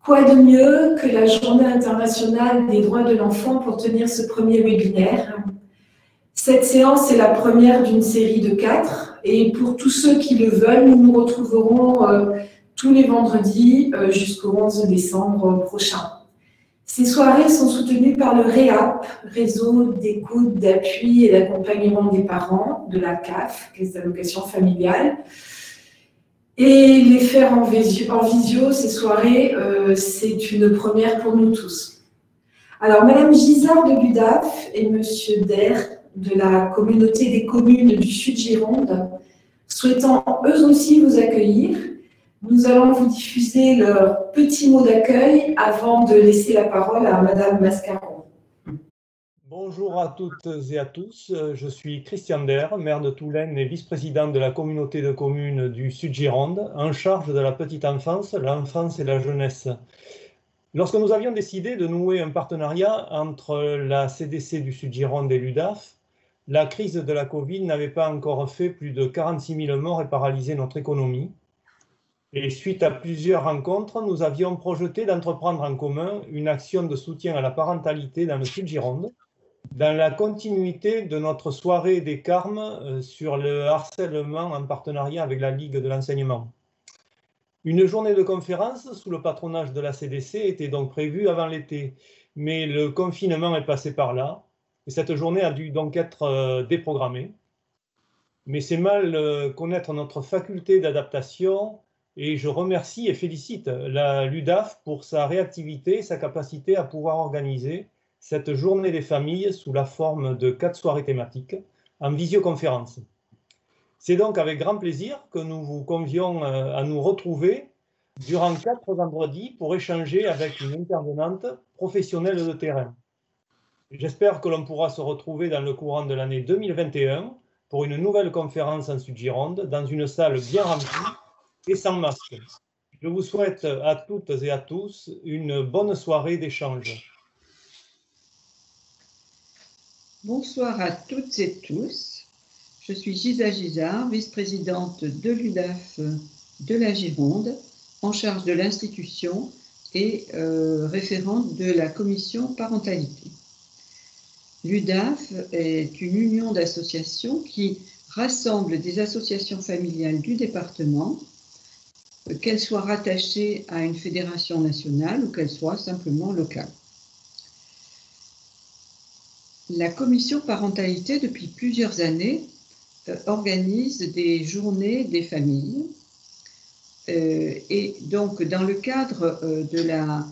Quoi de mieux que la Journée internationale des droits de l'enfant pour tenir ce premier webinaire? Cette séance est la première d'une série de 4 et pour tous ceux qui le veulent, nous nous retrouverons tous les vendredis jusqu'au 11 décembre prochain. Ces soirées sont soutenues par le REAP, Réseau d'écoute, d'appui et d'accompagnement des parents, de la CAF, Caisse d'allocation familiale. Et les faire en visio, ces soirées, c'est une première pour nous tous. Alors, Madame Gisard de l'UDAF et Monsieur Der de la communauté des communes du Sud-Gironde, souhaitant eux aussi vous accueillir, nous allons vous diffuser leur petit mot d'accueil avant de laisser la parole à Madame Mascaron. Bonjour à toutes et à tous, je suis Christian Der, maire de Toulaine et vice-président de la communauté de communes du Sud-Gironde, en charge de la petite enfance, l'enfance et la jeunesse. Lorsque nous avions décidé de nouer un partenariat entre la CDC du Sud-Gironde et l'UDAF, la crise de la Covid n'avait pas encore fait plus de 46 000 morts et paralysé notre économie. Et suite à plusieurs rencontres, nous avions projeté d'entreprendre en commun une action de soutien à la parentalité dans le Sud-Gironde, dans la continuité de notre soirée des Carmes sur le harcèlement en partenariat avec la Ligue de l'enseignement. Une journée de conférence sous le patronage de la CDC était donc prévue avant l'été, mais le confinement est passé par là, et cette journée a dû donc être déprogrammée. Mais c'est mal connaître notre faculté d'adaptation, et je remercie et félicite l'UDAF pour sa réactivité et sa capacité à pouvoir organiser cette journée des familles sous la forme de 4 soirées thématiques en visioconférence. C'est donc avec grand plaisir que nous vous convions à nous retrouver durant 4 vendredis pour échanger avec une intervenante professionnelle de terrain. J'espère que l'on pourra se retrouver dans le courant de l'année 2021 pour une nouvelle conférence en Sud-Gironde dans une salle bien remplie et sans masque. Je vous souhaite à toutes et à tous une bonne soirée d'échange. Bonsoir à toutes et tous. Je suis Gisa Gisard, vice-présidente de l'UDAF de la Gironde, en charge de l'institution et référente de la commission parentalité. L'UDAF est une union d'associations qui rassemble des associations familiales du département, qu'elles soient rattachées à une fédération nationale ou qu'elles soient simplement locales. La commission parentalité, depuis plusieurs années, organise des journées des familles. Et donc, dans le cadre de la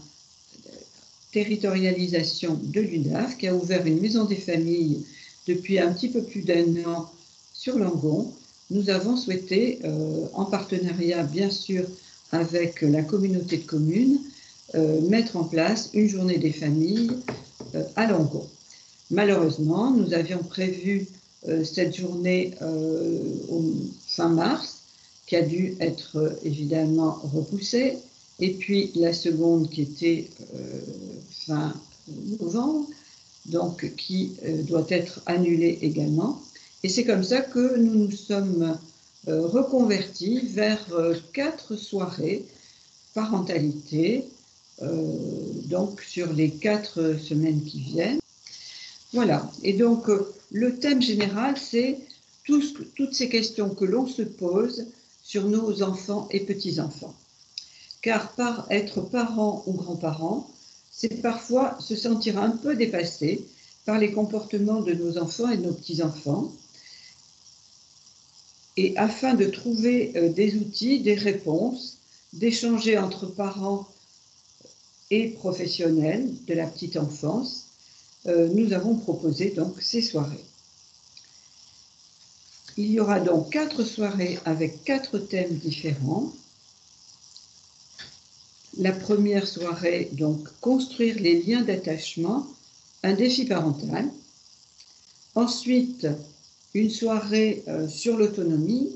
territorialisation de l'UDAF, qui a ouvert une maison des familles depuis un petit peu plus d'1 an sur Langon, nous avons souhaité, en partenariat bien sûr avec la communauté de communes, mettre en place une journée des familles à Langon. Malheureusement, nous avions prévu cette journée fin mars, qui a dû être évidemment repoussée, et puis la seconde qui était fin novembre, donc qui doit être annulée également. Et c'est comme ça que nous nous sommes reconvertis vers 4 soirées parentalité, donc sur les 4 semaines qui viennent. Voilà, et donc le thème général, c'est toutes ces questions que l'on se pose sur nos enfants et petits-enfants. Car être parent ou grand-parent, c'est parfois se sentir un peu dépassé par les comportements de nos enfants et de nos petits-enfants. Et afin de trouver des outils, des réponses, d'échanger entre parents et professionnels de la petite enfance, nous avons proposé donc ces soirées. Il y aura donc 4 soirées avec 4 thèmes différents. La première soirée, donc, construire les liens d'attachement, un défi parental. Ensuite, une soirée sur l'autonomie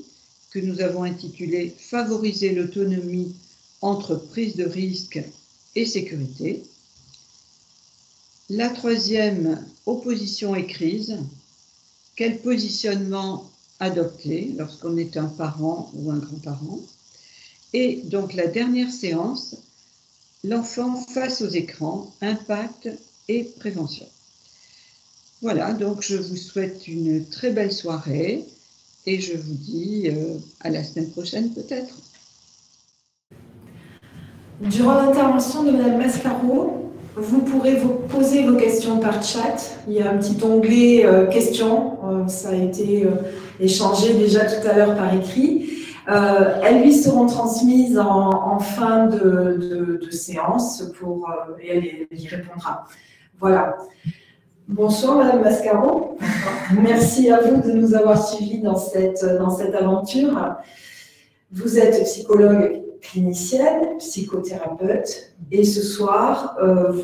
que nous avons intitulée « Favoriser l'autonomie entre prise de risque et sécurité ». La troisième, opposition et crise. Quel positionnement adopter lorsqu'on est un parent ou un grand-parent? Et donc la dernière séance, l'enfant face aux écrans, impact et prévention. Voilà, donc je vous souhaite une très belle soirée et je vous dis à la semaine prochaine peut-être. Durant l'intervention de Mme Mascaro, vous pourrez vous poser vos questions par chat. Il y a un petit onglet questions, ça a été échangé déjà tout à l'heure par écrit. Elles lui seront transmises en fin de séance et elle y répondra. Voilà. Bonsoir Madame Mascaro. Merci à vous de nous avoir suivis dans cette aventure. Vous êtes psychologue clinicienne, psychothérapeute, et ce soir,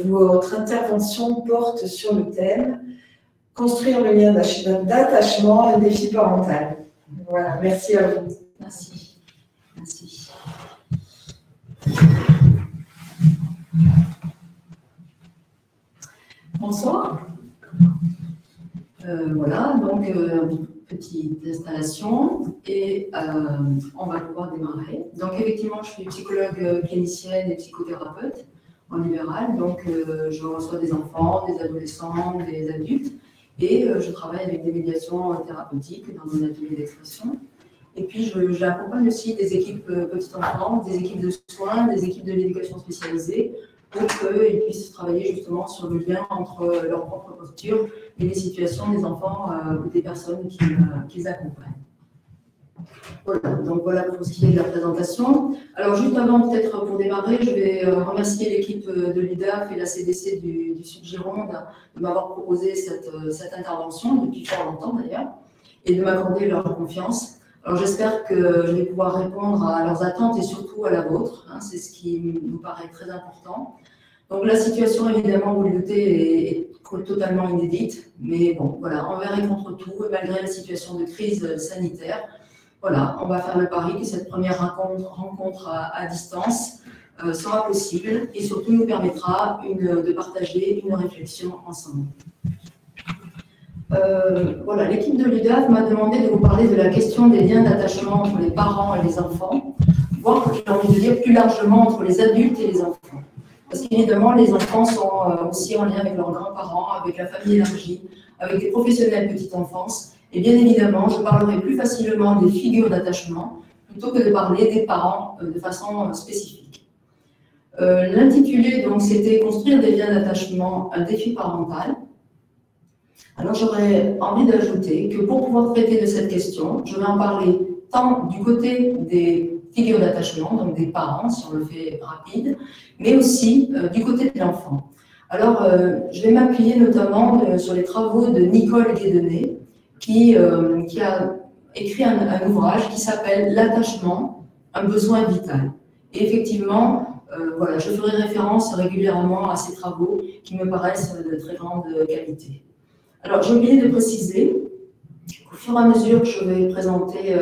votre intervention porte sur le thème « Construire le lien d'attachement, un défi parental ». Voilà, merci à vous. Merci. Merci. Bonsoir. Voilà, donc petite installation et on va pouvoir démarrer. Donc effectivement, je suis psychologue clinicienne et psychothérapeute en libéral, donc je reçois des enfants, des adolescents, des adultes et je travaille avec des médiations thérapeutiques dans mon atelier d'expression. Et puis j'accompagne aussi des équipes petits enfants, des équipes de soins, des équipes de l'éducation spécialisée pour qu'ils puissent travailler justement sur le lien entre leur propre posture et les situations des enfants ou des personnes qu'ils accompagnent. Voilà, donc voilà pour ce qui est de la présentation. Alors juste avant, peut-être pour démarrer, je vais remercier l'équipe de l'UDAF et la CDC du Sud-Gironde de m'avoir proposé cette intervention depuis fort longtemps d'ailleurs et de m'accorder leur confiance. Alors j'espère que je vais pouvoir répondre à leurs attentes et surtout à la vôtre, hein, c'est ce qui nous paraît très important. Donc la situation évidemment, vous le doutez, est totalement inédite, mais bon voilà, envers et contre tout, et malgré la situation de crise sanitaire, voilà, on va faire le pari que cette première rencontre à distance sera possible et surtout nous permettra de partager une réflexion ensemble. Voilà, l'équipe de l'UDAF m'a demandé de vous parler de la question des liens d'attachement entre les parents et les enfants, voire, j'ai envie de dire plus largement, entre les adultes et les enfants. Parce qu'évidemment, les enfants sont aussi en lien avec leurs grands-parents, avec la famille élargie, avec les professionnels petite enfance. Et bien évidemment, je parlerai plus facilement des figures d'attachement plutôt que de parler des parents de façon spécifique. L'intitulé, donc, c'était « Construire des liens d'attachement, un défi parental ». Alors, j'aurais envie d'ajouter que pour pouvoir traiter de cette question, je vais en parler tant du côté des figures d'attachement, donc des parents, si on le fait rapide, mais aussi du côté de l'enfant. Alors, je vais m'appuyer notamment sur les travaux de Nicole Guédenet, qui a écrit un ouvrage qui s'appelle « L'attachement, un besoin vital ». Et effectivement, voilà, je ferai référence régulièrement à ces travaux qui me paraissent de très grande qualité. Alors, j'ai oublié de préciser qu'au fur et à mesure que je vais présenter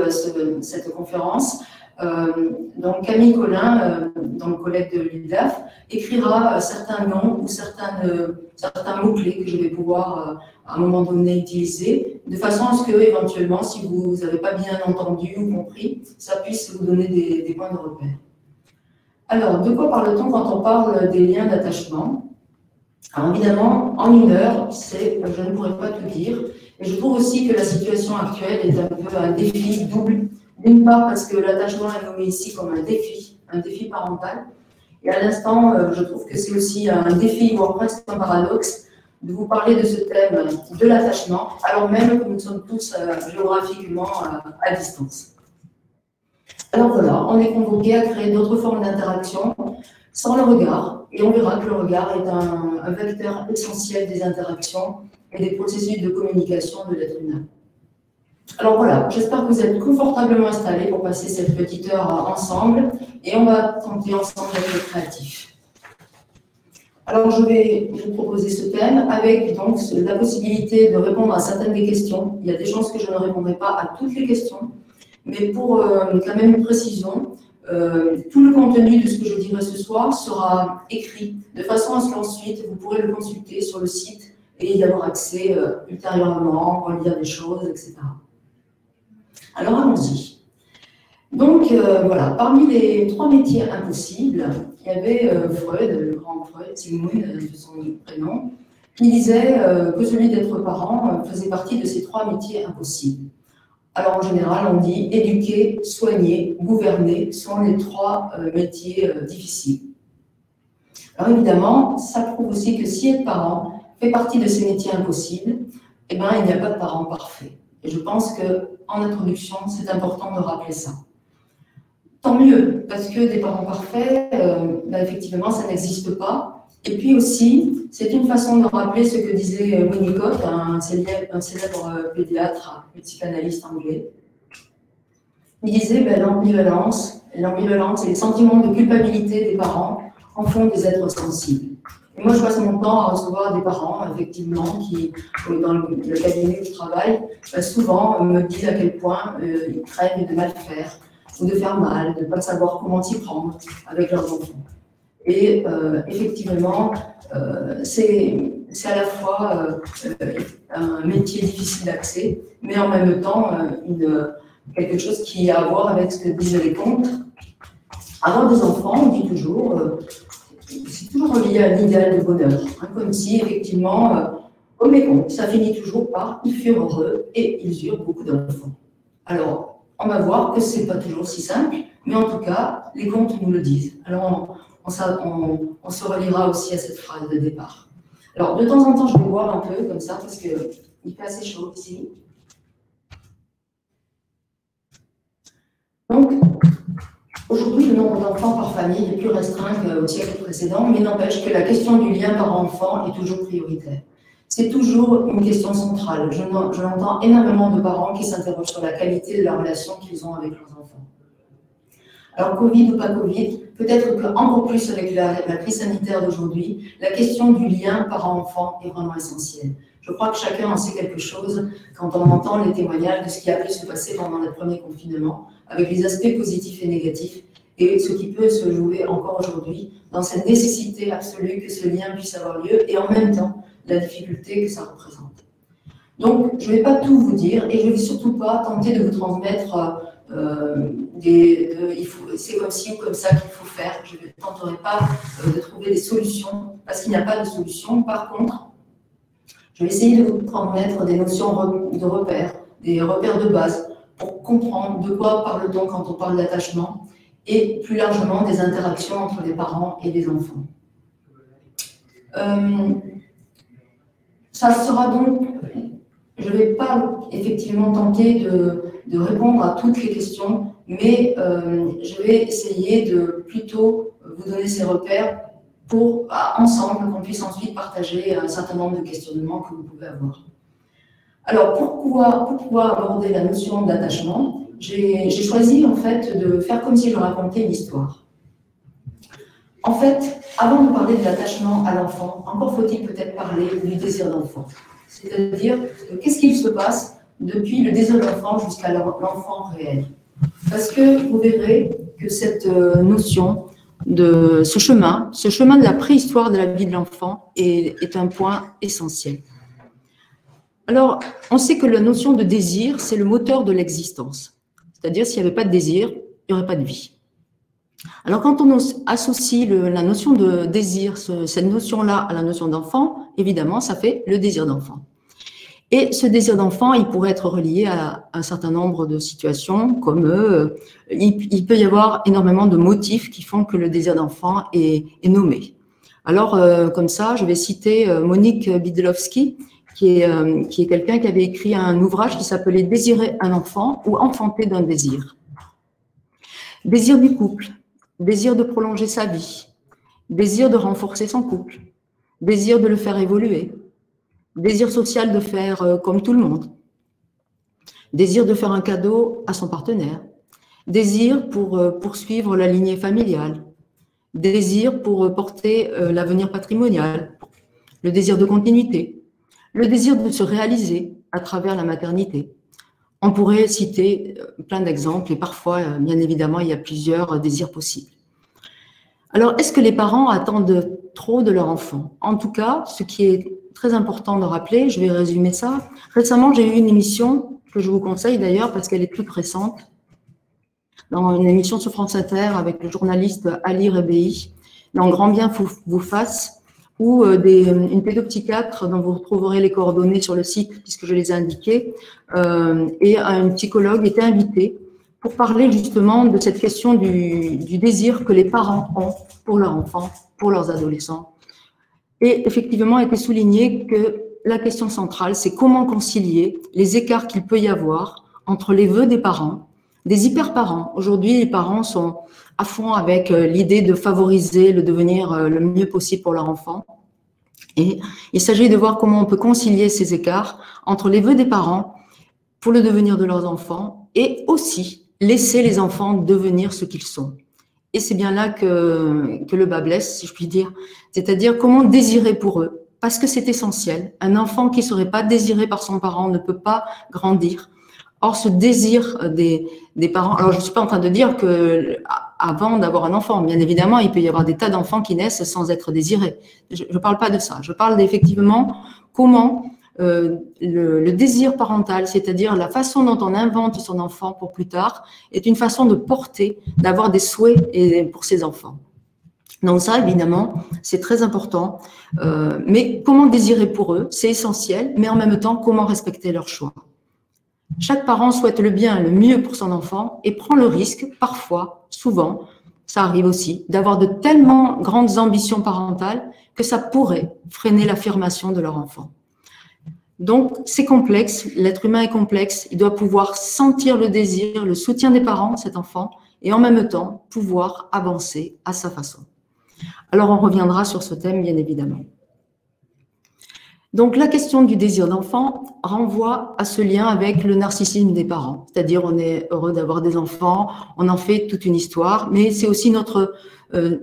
cette conférence, donc Camille Collin, donc collègue de l'UDAF, écrira certains noms ou certains mots-clés que je vais pouvoir à un moment donné utiliser, de façon à ce que, éventuellement, si vous n'avez pas bien entendu ou compris, ça puisse vous donner des points de repère. Alors, de quoi parle-t-on quand on parle des liens d'attachement? Alors évidemment, en une heure, je ne pourrais pas tout dire. Et je trouve aussi que la situation actuelle est un peu un défi double. D'une part, parce que l'attachement est nommé ici comme un défi parental. Et à l'instant, je trouve que c'est aussi un défi, voire presque un paradoxe, de vous parler de ce thème de l'attachement, alors même que nous sommes tous géographiquement à distance. Alors voilà, on est convoqué à créer d'autres formes d'interaction sans le regard, et on verra que le regard est un vecteur essentiel des interactions et des processus de communication de l'être humain. Alors voilà, j'espère que vous êtes confortablement installés pour passer cette petite heure ensemble, et on va tenter ensemble d'être créatifs. Alors je vais vous proposer ce thème avec donc la possibilité de répondre à certaines des questions. Il y a des chances que je ne répondrai pas à toutes les questions, mais pour quand même une précision, tout le contenu de ce que je dirai ce soir sera écrit de façon à ce qu'ensuite vous pourrez le consulter sur le site et y avoir accès ultérieurement, relire des choses, etc. Alors allons-y. Donc voilà, parmi les 3 métiers impossibles, il y avait Freud, le grand Freud, Sigmund de son prénom, qui disait que celui d'être parent faisait partie de ces 3 métiers impossibles. Alors en général, on dit éduquer, soigner, gouverner sont les 3 métiers difficiles. Alors évidemment, ça prouve aussi que si être parent fait partie de ces métiers impossibles, eh bien, il n'y a pas de parent parfait. Et je pense qu'en introduction, c'est important de rappeler ça. Tant mieux, parce que des parents parfaits, effectivement, ça n'existe pas. Et puis aussi, c'est une façon de rappeler ce que disait Winnicott, un célèbre pédiatre, psychanalyste anglais. Il disait l'ambivalence et les sentiments de culpabilité des parents en font des êtres sensibles. Et moi, je passe mon temps à recevoir des parents, effectivement, qui, dans le cabinet où je travaille, souvent me disent à quel point ils craignent de mal faire, ou de faire mal, de ne pas savoir comment s'y prendre avec leurs enfants. Et effectivement, c'est à la fois un métier difficile d'accès, mais en même temps quelque chose qui a à voir avec ce que disent les contes. Avoir des enfants, on dit toujours, c'est toujours lié à l'idéal de bonheur, hein, comme si effectivement, comme les contes, ça finit toujours par « ils furent heureux et ils eurent beaucoup d'enfants ». Alors, on va voir que ce n'est pas toujours si simple, mais en tout cas, les contes nous le disent. Alors, on se reliera aussi à cette phrase de départ. Alors, de temps en temps, je vais boire un peu comme ça, parce qu'il fait assez chaud ici. Donc, aujourd'hui, le nombre d'enfants par famille est plus restreint qu'au siècle précédent, mais n'empêche que la question du lien parent-enfant est toujours prioritaire. C'est toujours une question centrale. Je l'entends énormément de parents qui s'interrogent sur la qualité de la relation qu'ils ont avec leurs enfants. Alors, Covid ou pas Covid, peut-être qu'encore plus avec la crise sanitaire d'aujourd'hui, la question du lien parent-enfant est vraiment essentielle. Je crois que chacun en sait quelque chose quand on entend les témoignages de ce qui a pu se passer pendant le premier confinement, avec les aspects positifs et négatifs, et ce qui peut se jouer encore aujourd'hui dans cette nécessité absolue que ce lien puisse avoir lieu, et en même temps, la difficulté que ça représente. Donc, je ne vais pas tout vous dire, et je ne vais surtout pas tenter de vous transmettre c'est comme ci ou comme ça qu'il faut faire. Je ne tenterai pas de trouver des solutions, parce qu'il n'y a pas de solution. Par contre, je vais essayer de vous transmettre des notions de repères, des repères de base, pour comprendre de quoi parle-t-on quand on parle d'attachement, et plus largement des interactions entre les parents et les enfants. Ça sera donc, je ne vais pas effectivement tenter de répondre à toutes les questions, mais je vais essayer de plutôt vous donner ces repères pour, ensemble, qu'on puisse ensuite partager un certain nombre de questionnements que vous pouvez avoir. Alors, pour pouvoir aborder la notion d'attachement, j'ai choisi en fait de faire comme si je racontais une histoire. En fait, avant de parler de l'attachement à l'enfant, encore faut-il peut-être parler du désir d'enfant. C'est-à-dire, qu'est-ce qu'il se passe depuis le désir d'enfant jusqu'à l'enfant réel. Parce que vous verrez que cette notion de ce chemin de la préhistoire de la vie de l'enfant est un point essentiel. Alors, on sait que la notion de désir, c'est le moteur de l'existence. C'est-à-dire, s'il n'y avait pas de désir, il n'y aurait pas de vie. Alors, quand on associe la notion de désir, cette notion-là, à la notion d'enfant, évidemment, ça fait le désir d'enfant. Et ce désir d'enfant, il pourrait être relié à un certain nombre de situations, comme il peut y avoir énormément de motifs qui font que le désir d'enfant est nommé. Alors, comme ça, je vais citer Monique Bidlowski, qui est quelqu'un qui avait écrit un ouvrage qui s'appelait « Désirer un enfant » ou « Enfanter d'un désir ». Désir du couple, désir de prolonger sa vie, désir de renforcer son couple, désir de le faire évoluer, désir social de faire comme tout le monde, désir de faire un cadeau à son partenaire, désir pour poursuivre la lignée familiale, désir pour porter l'avenir patrimonial, le désir de continuité, le désir de se réaliser à travers la maternité. On pourrait citer plein d'exemples et parfois, bien évidemment, il y a plusieurs désirs possibles. Alors, est-ce que les parents attendent trop de leur enfant? En tout cas, ce qui est très important de rappeler, je vais résumer ça. Récemment, j'ai eu une émission que je vous conseille d'ailleurs parce qu'elle est toute récente, dans une émission sur France Inter avec le journaliste Ali Rebéi, dans Grand Bien vous fasse, ou une pédopsychiatre dont vous retrouverez les coordonnées sur le site puisque je les ai indiquées, et un psychologue était invité pour parler justement de cette question du désir que les parents ont pour leurs enfants, pour leurs adolescents. Et effectivement, a été souligné que la question centrale, c'est comment concilier les écarts qu'il peut y avoir entre les vœux des parents, des hyper-parents. Aujourd'hui, les parents sont à fond avec l'idée de favoriser le devenir le mieux possible pour leur enfant. Et il s'agit de voir comment on peut concilier ces écarts entre les vœux des parents pour le devenir de leurs enfants et aussi laisser les enfants devenir ce qu'ils sont. Et c'est bien là que le bas blesse, si je puis dire. C'est-à-dire comment désirer pour eux, parce que c'est essentiel. Un enfant qui ne serait pas désiré par son parent ne peut pas grandir. Or, ce désir des parents, alors je ne suis pas en train de dire que avant d'avoir un enfant, bien évidemment, il peut y avoir des tas d'enfants qui naissent sans être désirés. Je ne parle pas de ça. Je parle effectivement comment le désir parental, c'est-à-dire la façon dont on invente son enfant pour plus tard, est une façon de porter, d'avoir des souhaits pour ses enfants. Donc ça, évidemment, c'est très important. Mais comment désirer pour eux, c'est essentiel, mais en même temps, comment respecter leurs choix. Chaque parent souhaite le bien, le mieux pour son enfant et prend le risque, parfois, souvent, ça arrive aussi, d'avoir de tellement grandes ambitions parentales que ça pourrait freiner l'affirmation de leur enfant. Donc, c'est complexe, l'être humain est complexe, il doit pouvoir sentir le désir, le soutien des parents, cet enfant, et en même temps, pouvoir avancer à sa façon. Alors, on reviendra sur ce thème, bien évidemment. Donc, la question du désir d'enfant renvoie à ce lien avec le narcissisme des parents. C'est-à-dire, on est heureux d'avoir des enfants, on en fait toute une histoire, mais c'est aussi notre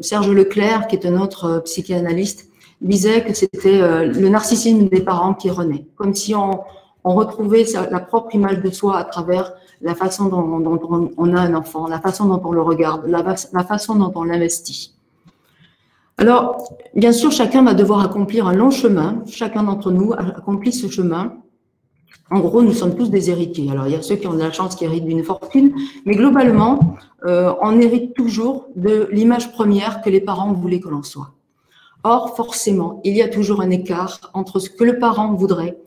Serge Leclerc, qui est un autre psychanalyste, disait que c'était le narcissisme des parents qui renaît. Comme si on retrouvait la propre image de soi à travers la façon dont on a un enfant, la façon dont on le regarde, la façon dont on l'investit. Alors, bien sûr, chacun va devoir accomplir un long chemin. Chacun d'entre nous accomplit ce chemin. En gros, nous sommes tous des héritiers. Alors, il y a ceux qui ont de la chance qui héritent d'une fortune, mais globalement, on hérite toujours de l'image première que les parents voulaient que l'on soit. Or, forcément, il y a toujours un écart entre ce que le parent voudrait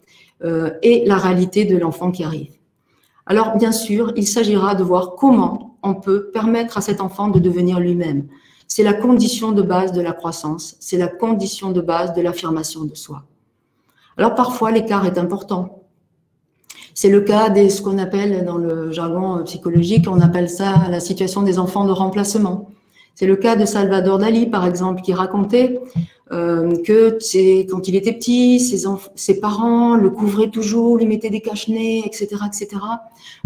et la réalité de l'enfant qui arrive. Alors, bien sûr, il s'agira de voir comment on peut permettre à cet enfant de devenir lui-même. C'est la condition de base de la croissance, c'est la condition de base de l'affirmation de soi. Alors parfois, l'écart est important. C'est le cas de ce qu'on appelle dans le jargon psychologique, on appelle ça la situation des enfants de remplacement. C'est le cas de Salvador Dali, par exemple, qui racontait que quand il était petit, ses parents le couvraient toujours, lui mettaient des cache-nez, etc.,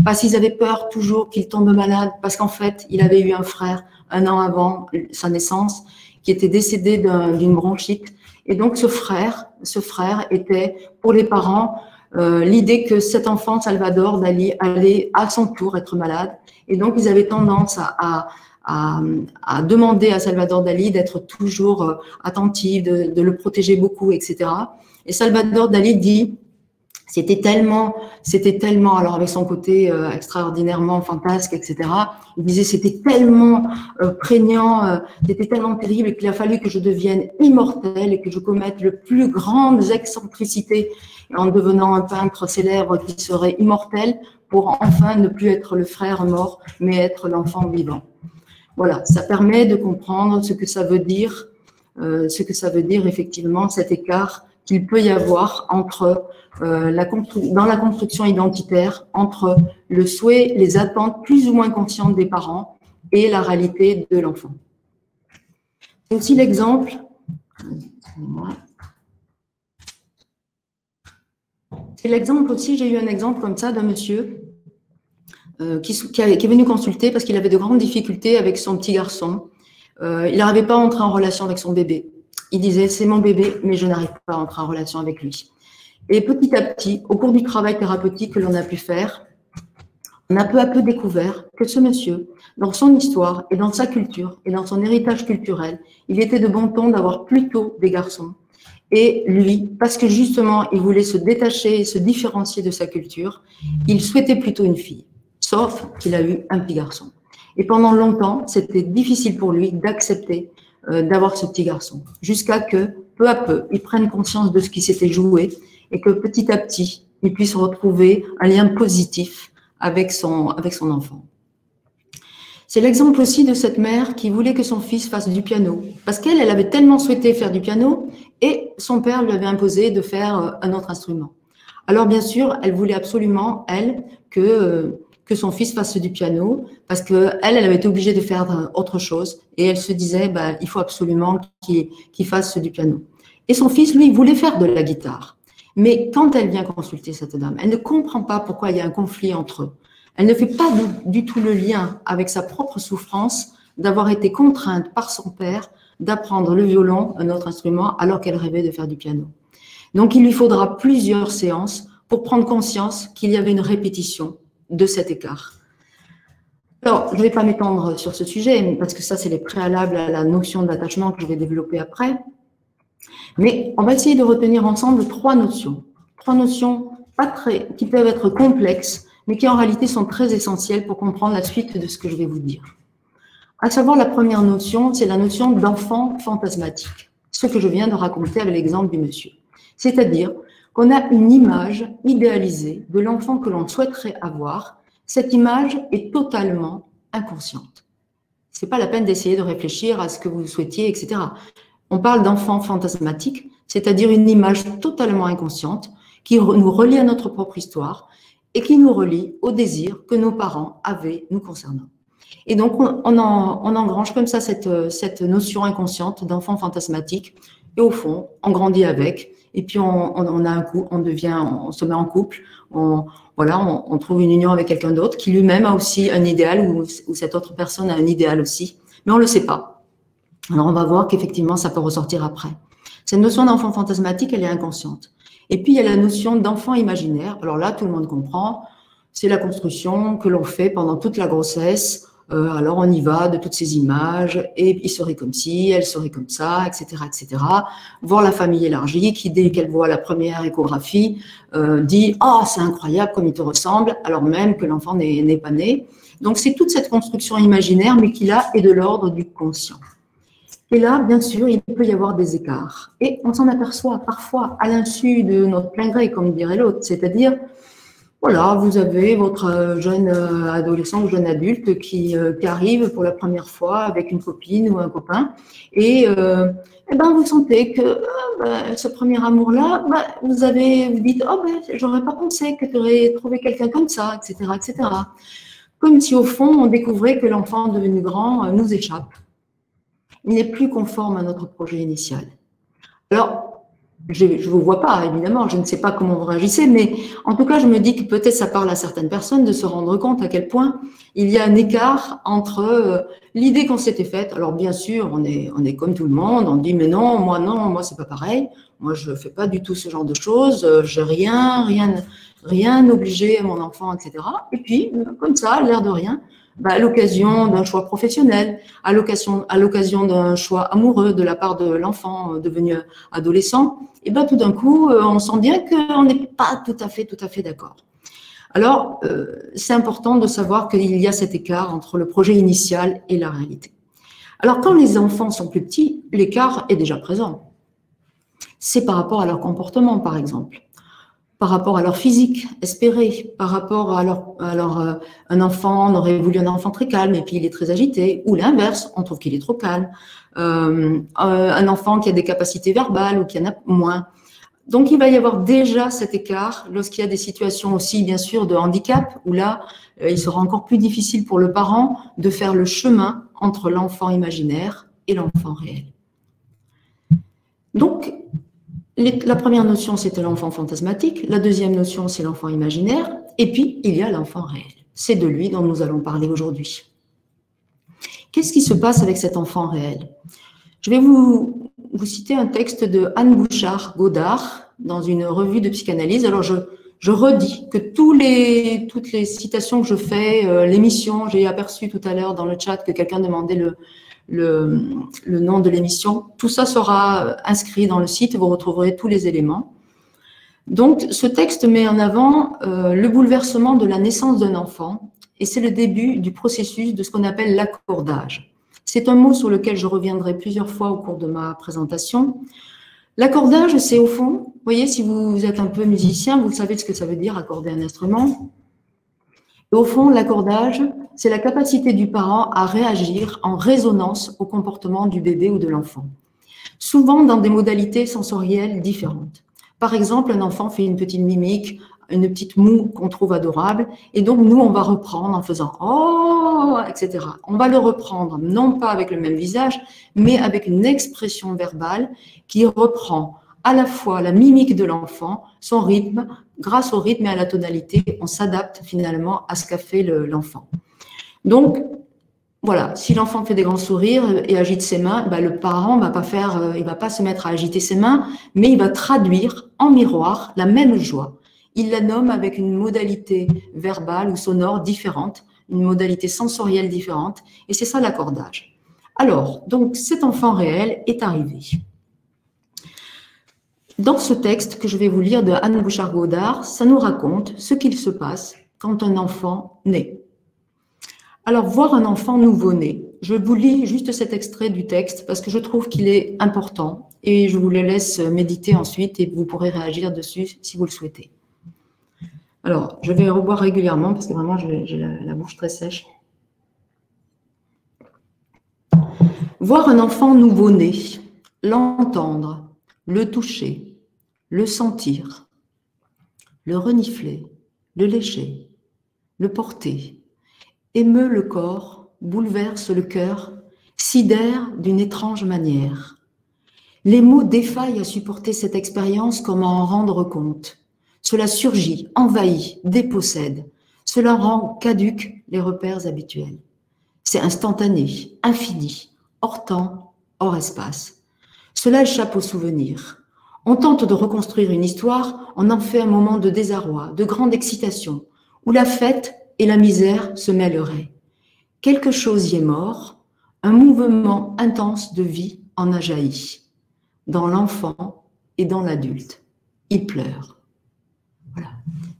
parce qu'ils avaient peur toujours qu'il tombe malade, parce qu'en fait, il avait eu un frère 1 an avant sa naissance, qui était décédé d'une bronchite. Et donc, ce frère était, pour les parents, l'idée que cet enfant, Salvador Dali, allait à son tour être malade. Et donc, ils avaient tendance à demander à Salvador Dali d'être toujours attentif, de le protéger beaucoup, etc. Et Salvador Dali dit, c'était tellement, alors avec son côté extraordinairement fantasque, etc., il disait c'était tellement prégnant, c'était tellement terrible qu'il a fallu que je devienne immortel et que je commette les plus grandes excentricités en devenant un peintre célèbre qui serait immortel pour enfin ne plus être le frère mort, mais être l'enfant vivant. Voilà, ça permet de comprendre ce que ça veut dire effectivement cet écart qu'il peut y avoir entre dans la construction identitaire, entre le souhait, les attentes plus ou moins conscientes des parents et la réalité de l'enfant. C'est aussi l'exemple, j'ai eu un exemple comme ça d'un monsieur qui est venu consulter parce qu'il avait de grandes difficultés avec son petit garçon. Il n'arrivait pas à entrer en relation avec son bébé. Il disait, c'est mon bébé, mais je n'arrive pas à entrer en relation avec lui. Et petit à petit, au cours du travail thérapeutique que l'on a pu faire, on a peu à peu découvert que ce monsieur, dans son histoire et dans sa culture et dans son héritage culturel, il était de bon ton d'avoir plutôt des garçons. Et lui, parce que justement, il voulait se détacher et se différencier de sa culture, il souhaitait plutôt une fille, sauf qu'il a eu un petit garçon. Et pendant longtemps, c'était difficile pour lui d'accepter d'avoir ce petit garçon. Jusqu'à que, peu à peu, il prenne conscience de ce qui s'était joué et que petit à petit, il puisse retrouver un lien positif avec son enfant. C'est l'exemple aussi de cette mère qui voulait que son fils fasse du piano. Parce qu'elle avait tellement souhaité faire du piano et son père lui avait imposé de faire un autre instrument. Alors bien sûr, elle voulait absolument, elle, que son fils fasse du piano parce qu'elle avait été obligée de faire autre chose et elle se disait, il faut absolument qu'il fasse du piano. Et son fils, lui, voulait faire de la guitare. Mais quand elle vient consulter cette dame, elle ne comprend pas pourquoi il y a un conflit entre eux. Elle ne fait pas du tout le lien avec sa propre souffrance d'avoir été contrainte par son père d'apprendre le violon, un autre instrument, alors qu'elle rêvait de faire du piano. Donc, il lui faudra plusieurs séances pour prendre conscience qu'il y avait une répétition de cet écart. Alors, je ne vais pas m'étendre sur ce sujet, parce que ça, c'est les préalables à la notion d'attachement que je vais développer après. Mais on va essayer de retenir ensemble trois notions qui peuvent être complexes, mais qui en réalité sont très essentielles pour comprendre la suite de ce que je vais vous dire. À savoir, la première notion, c'est la notion d'enfant fantasmatique, ce que je viens de raconter avec l'exemple du monsieur. C'est-à-dire qu'on a une image idéalisée de l'enfant que l'on souhaiterait avoir. Cette image est totalement inconsciente. Ce n'est pas la peine d'essayer de réfléchir à ce que vous souhaitiez, etc. On parle d'enfant fantasmatique, c'est-à-dire une image totalement inconsciente qui nous relie à notre propre histoire et qui nous relie au désir que nos parents avaient nous concernant. Et donc, on engrange comme ça cette notion inconsciente d'enfant fantasmatique. Et au fond, on grandit avec. Et puis, on se met en couple. On trouve une union avec quelqu'un d'autre qui lui-même a aussi un idéal ou cette autre personne a un idéal aussi. Mais on ne le sait pas. Alors, on va voir qu'effectivement, ça peut ressortir après. Cette notion d'enfant fantasmatique, elle est inconsciente. Et puis, il y a la notion d'enfant imaginaire. Alors là, tout le monde comprend. C'est la construction que l'on fait pendant toute la grossesse. Alors, on y va de toutes ces images. Et il serait comme ci, elle serait comme ça, etc., etc. Voir la famille élargie qui, dès qu'elle voit la première échographie, dit « Oh, c'est incroyable comme il te ressemble », alors même que l'enfant n'est pas né. Donc, c'est toute cette construction imaginaire, mais qui, là, est de l'ordre du conscient. Et là, bien sûr, il peut y avoir des écarts. Et on s'en aperçoit parfois à l'insu de notre plein gré, comme dirait l'autre. C'est-à-dire, voilà, vous avez votre jeune adolescent ou jeune adulte qui arrive pour la première fois avec une copine ou un copain. Et vous sentez que ce premier amour-là, vous dites, oh, j'aurais pas pensé que tu aurais trouvé quelqu'un comme ça, etc., etc. Comme si, au fond, on découvrait que l'enfant devenu grand nous échappe. Il n'est plus conforme à notre projet initial. Alors, je ne vous vois pas, évidemment, je ne sais pas comment vous réagissez, mais en tout cas, je me dis que peut-être ça parle à certaines personnes de se rendre compte à quel point il y a un écart entre l'idée qu'on s'était faite. Alors, bien sûr, on est comme tout le monde, on dit, mais non, moi, c'est pas pareil. Moi, je ne fais pas du tout ce genre de choses, j'ai rien obligé à mon enfant, etc. Et puis, comme ça, à l'air de rien, à l'occasion d'un choix professionnel, à l'occasion d'un choix amoureux de la part de l'enfant devenu adolescent, et tout d'un coup, on sent bien qu'on n'est pas tout à fait d'accord. Alors, c'est important de savoir qu'il y a cet écart entre le projet initial et la réalité. Alors, quand les enfants sont plus petits, l'écart est déjà présent. C'est par rapport à leur comportement, par exemple. Par rapport à leur physique espéré, par rapport à un enfant, on aurait voulu un enfant très calme et puis il est très agité, ou l'inverse, on trouve qu'il est trop calme. Un enfant qui a des capacités verbales ou qui en a moins. Donc, il va y avoir déjà cet écart lorsqu'il y a des situations aussi, bien sûr, de handicap, où là, il sera encore plus difficile pour le parent de faire le chemin entre l'enfant imaginaire et l'enfant réel. Donc, la première notion, c'était l'enfant fantasmatique. La deuxième notion, c'est l'enfant imaginaire. Et puis, il y a l'enfant réel. C'est de lui dont nous allons parler aujourd'hui. Qu'est-ce qui se passe avec cet enfant réel? Je vais vous citer un texte de Anne Bouchard-Godard dans une revue de psychanalyse. Alors, je redis que toutes les citations que je fais, l'émission, j'ai aperçu tout à l'heure dans le chat que quelqu'un demandait le nom de l'émission. Tout ça sera inscrit dans le site, vous retrouverez tous les éléments. Donc, ce texte met en avant le bouleversement de la naissance d'un enfant et c'est le début du processus de ce qu'on appelle l'accordage. C'est un mot sur lequel je reviendrai plusieurs fois au cours de ma présentation. L'accordage, c'est au fond, vous voyez, si vous êtes un peu musicien, vous savez ce que ça veut dire, accorder un instrument. Et au fond, l'accordage, c'est la capacité du parent à réagir en résonance au comportement du bébé ou de l'enfant, souvent dans des modalités sensorielles différentes. Par exemple, un enfant fait une petite mimique, une petite moue qu'on trouve adorable, et donc nous, on va reprendre en faisant « oh », etc. On va le reprendre, non pas avec le même visage, mais avec une expression verbale qui reprend à la fois la mimique de l'enfant, son rythme. Grâce au rythme et à la tonalité, on s'adapte finalement à ce qu'a fait l'enfant. Donc, voilà, si l'enfant fait des grands sourires et agite ses mains, ben le parent va pas faire, il va pas se mettre à agiter ses mains, mais il va traduire en miroir la même joie. Il la nomme avec une modalité verbale ou sonore différente, une modalité sensorielle différente, et c'est ça l'accordage. Alors, donc cet enfant réel est arrivé. Dans ce texte que je vais vous lire de Anne Bouchard-Godard, ça nous raconte ce qu'il se passe quand un enfant naît. Alors, voir un enfant nouveau-né. Je vous lis juste cet extrait du texte parce que je trouve qu'il est important et je vous le laisse méditer ensuite et vous pourrez réagir dessus si vous le souhaitez. Alors, je vais reboire régulièrement parce que vraiment, j'ai la bouche très sèche. Voir un enfant nouveau-né, l'entendre, le toucher, le sentir, le renifler, le lécher, le porter, émeut le corps, bouleverse le cœur, sidère d'une étrange manière. Les mots défaillent à supporter cette expérience comme à en rendre compte. Cela surgit, envahit, dépossède. Cela rend caducs les repères habituels. C'est instantané, infini, hors temps, hors espace. Cela échappe aux souvenirs. On tente de reconstruire une histoire, on en fait un moment de désarroi, de grande excitation, où la fête et la misère se mêleraient. Quelque chose y est mort, un mouvement intense de vie en a jailli, dans l'enfant et dans l'adulte. Il pleure. Voilà.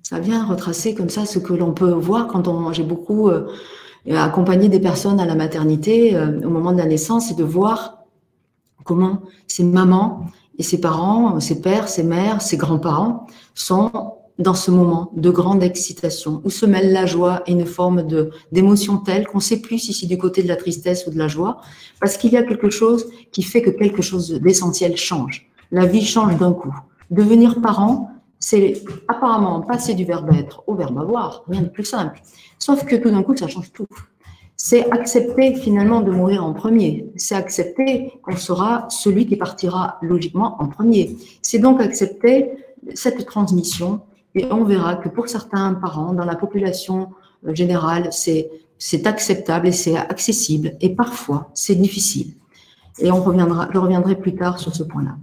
Ça vient retracer comme ça ce que l'on peut voir quand j'ai beaucoup accompagné des personnes à la maternité au moment de la naissance, et de voir comment ces mamans et ses parents, ses pères, ses mères, ses grands-parents sont dans ce moment de grande excitation où se mêle la joie et une forme d'émotion telle qu'on ne sait plus si c'est du côté de la tristesse ou de la joie, parce qu'il y a quelque chose qui fait que quelque chose d'essentiel change. La vie change d'un coup. Devenir parent, c'est apparemment passer du verbe être au verbe avoir, rien de plus simple. Sauf que tout d'un coup, ça change tout. C'est accepter finalement de mourir en premier. C'est accepter qu'on sera celui qui partira logiquement en premier. C'est donc accepter cette transmission, et on verra que pour certains parents, dans la population générale, c'est acceptable et c'est accessible, et parfois c'est difficile. Et je reviendrai plus tard sur ce point-là.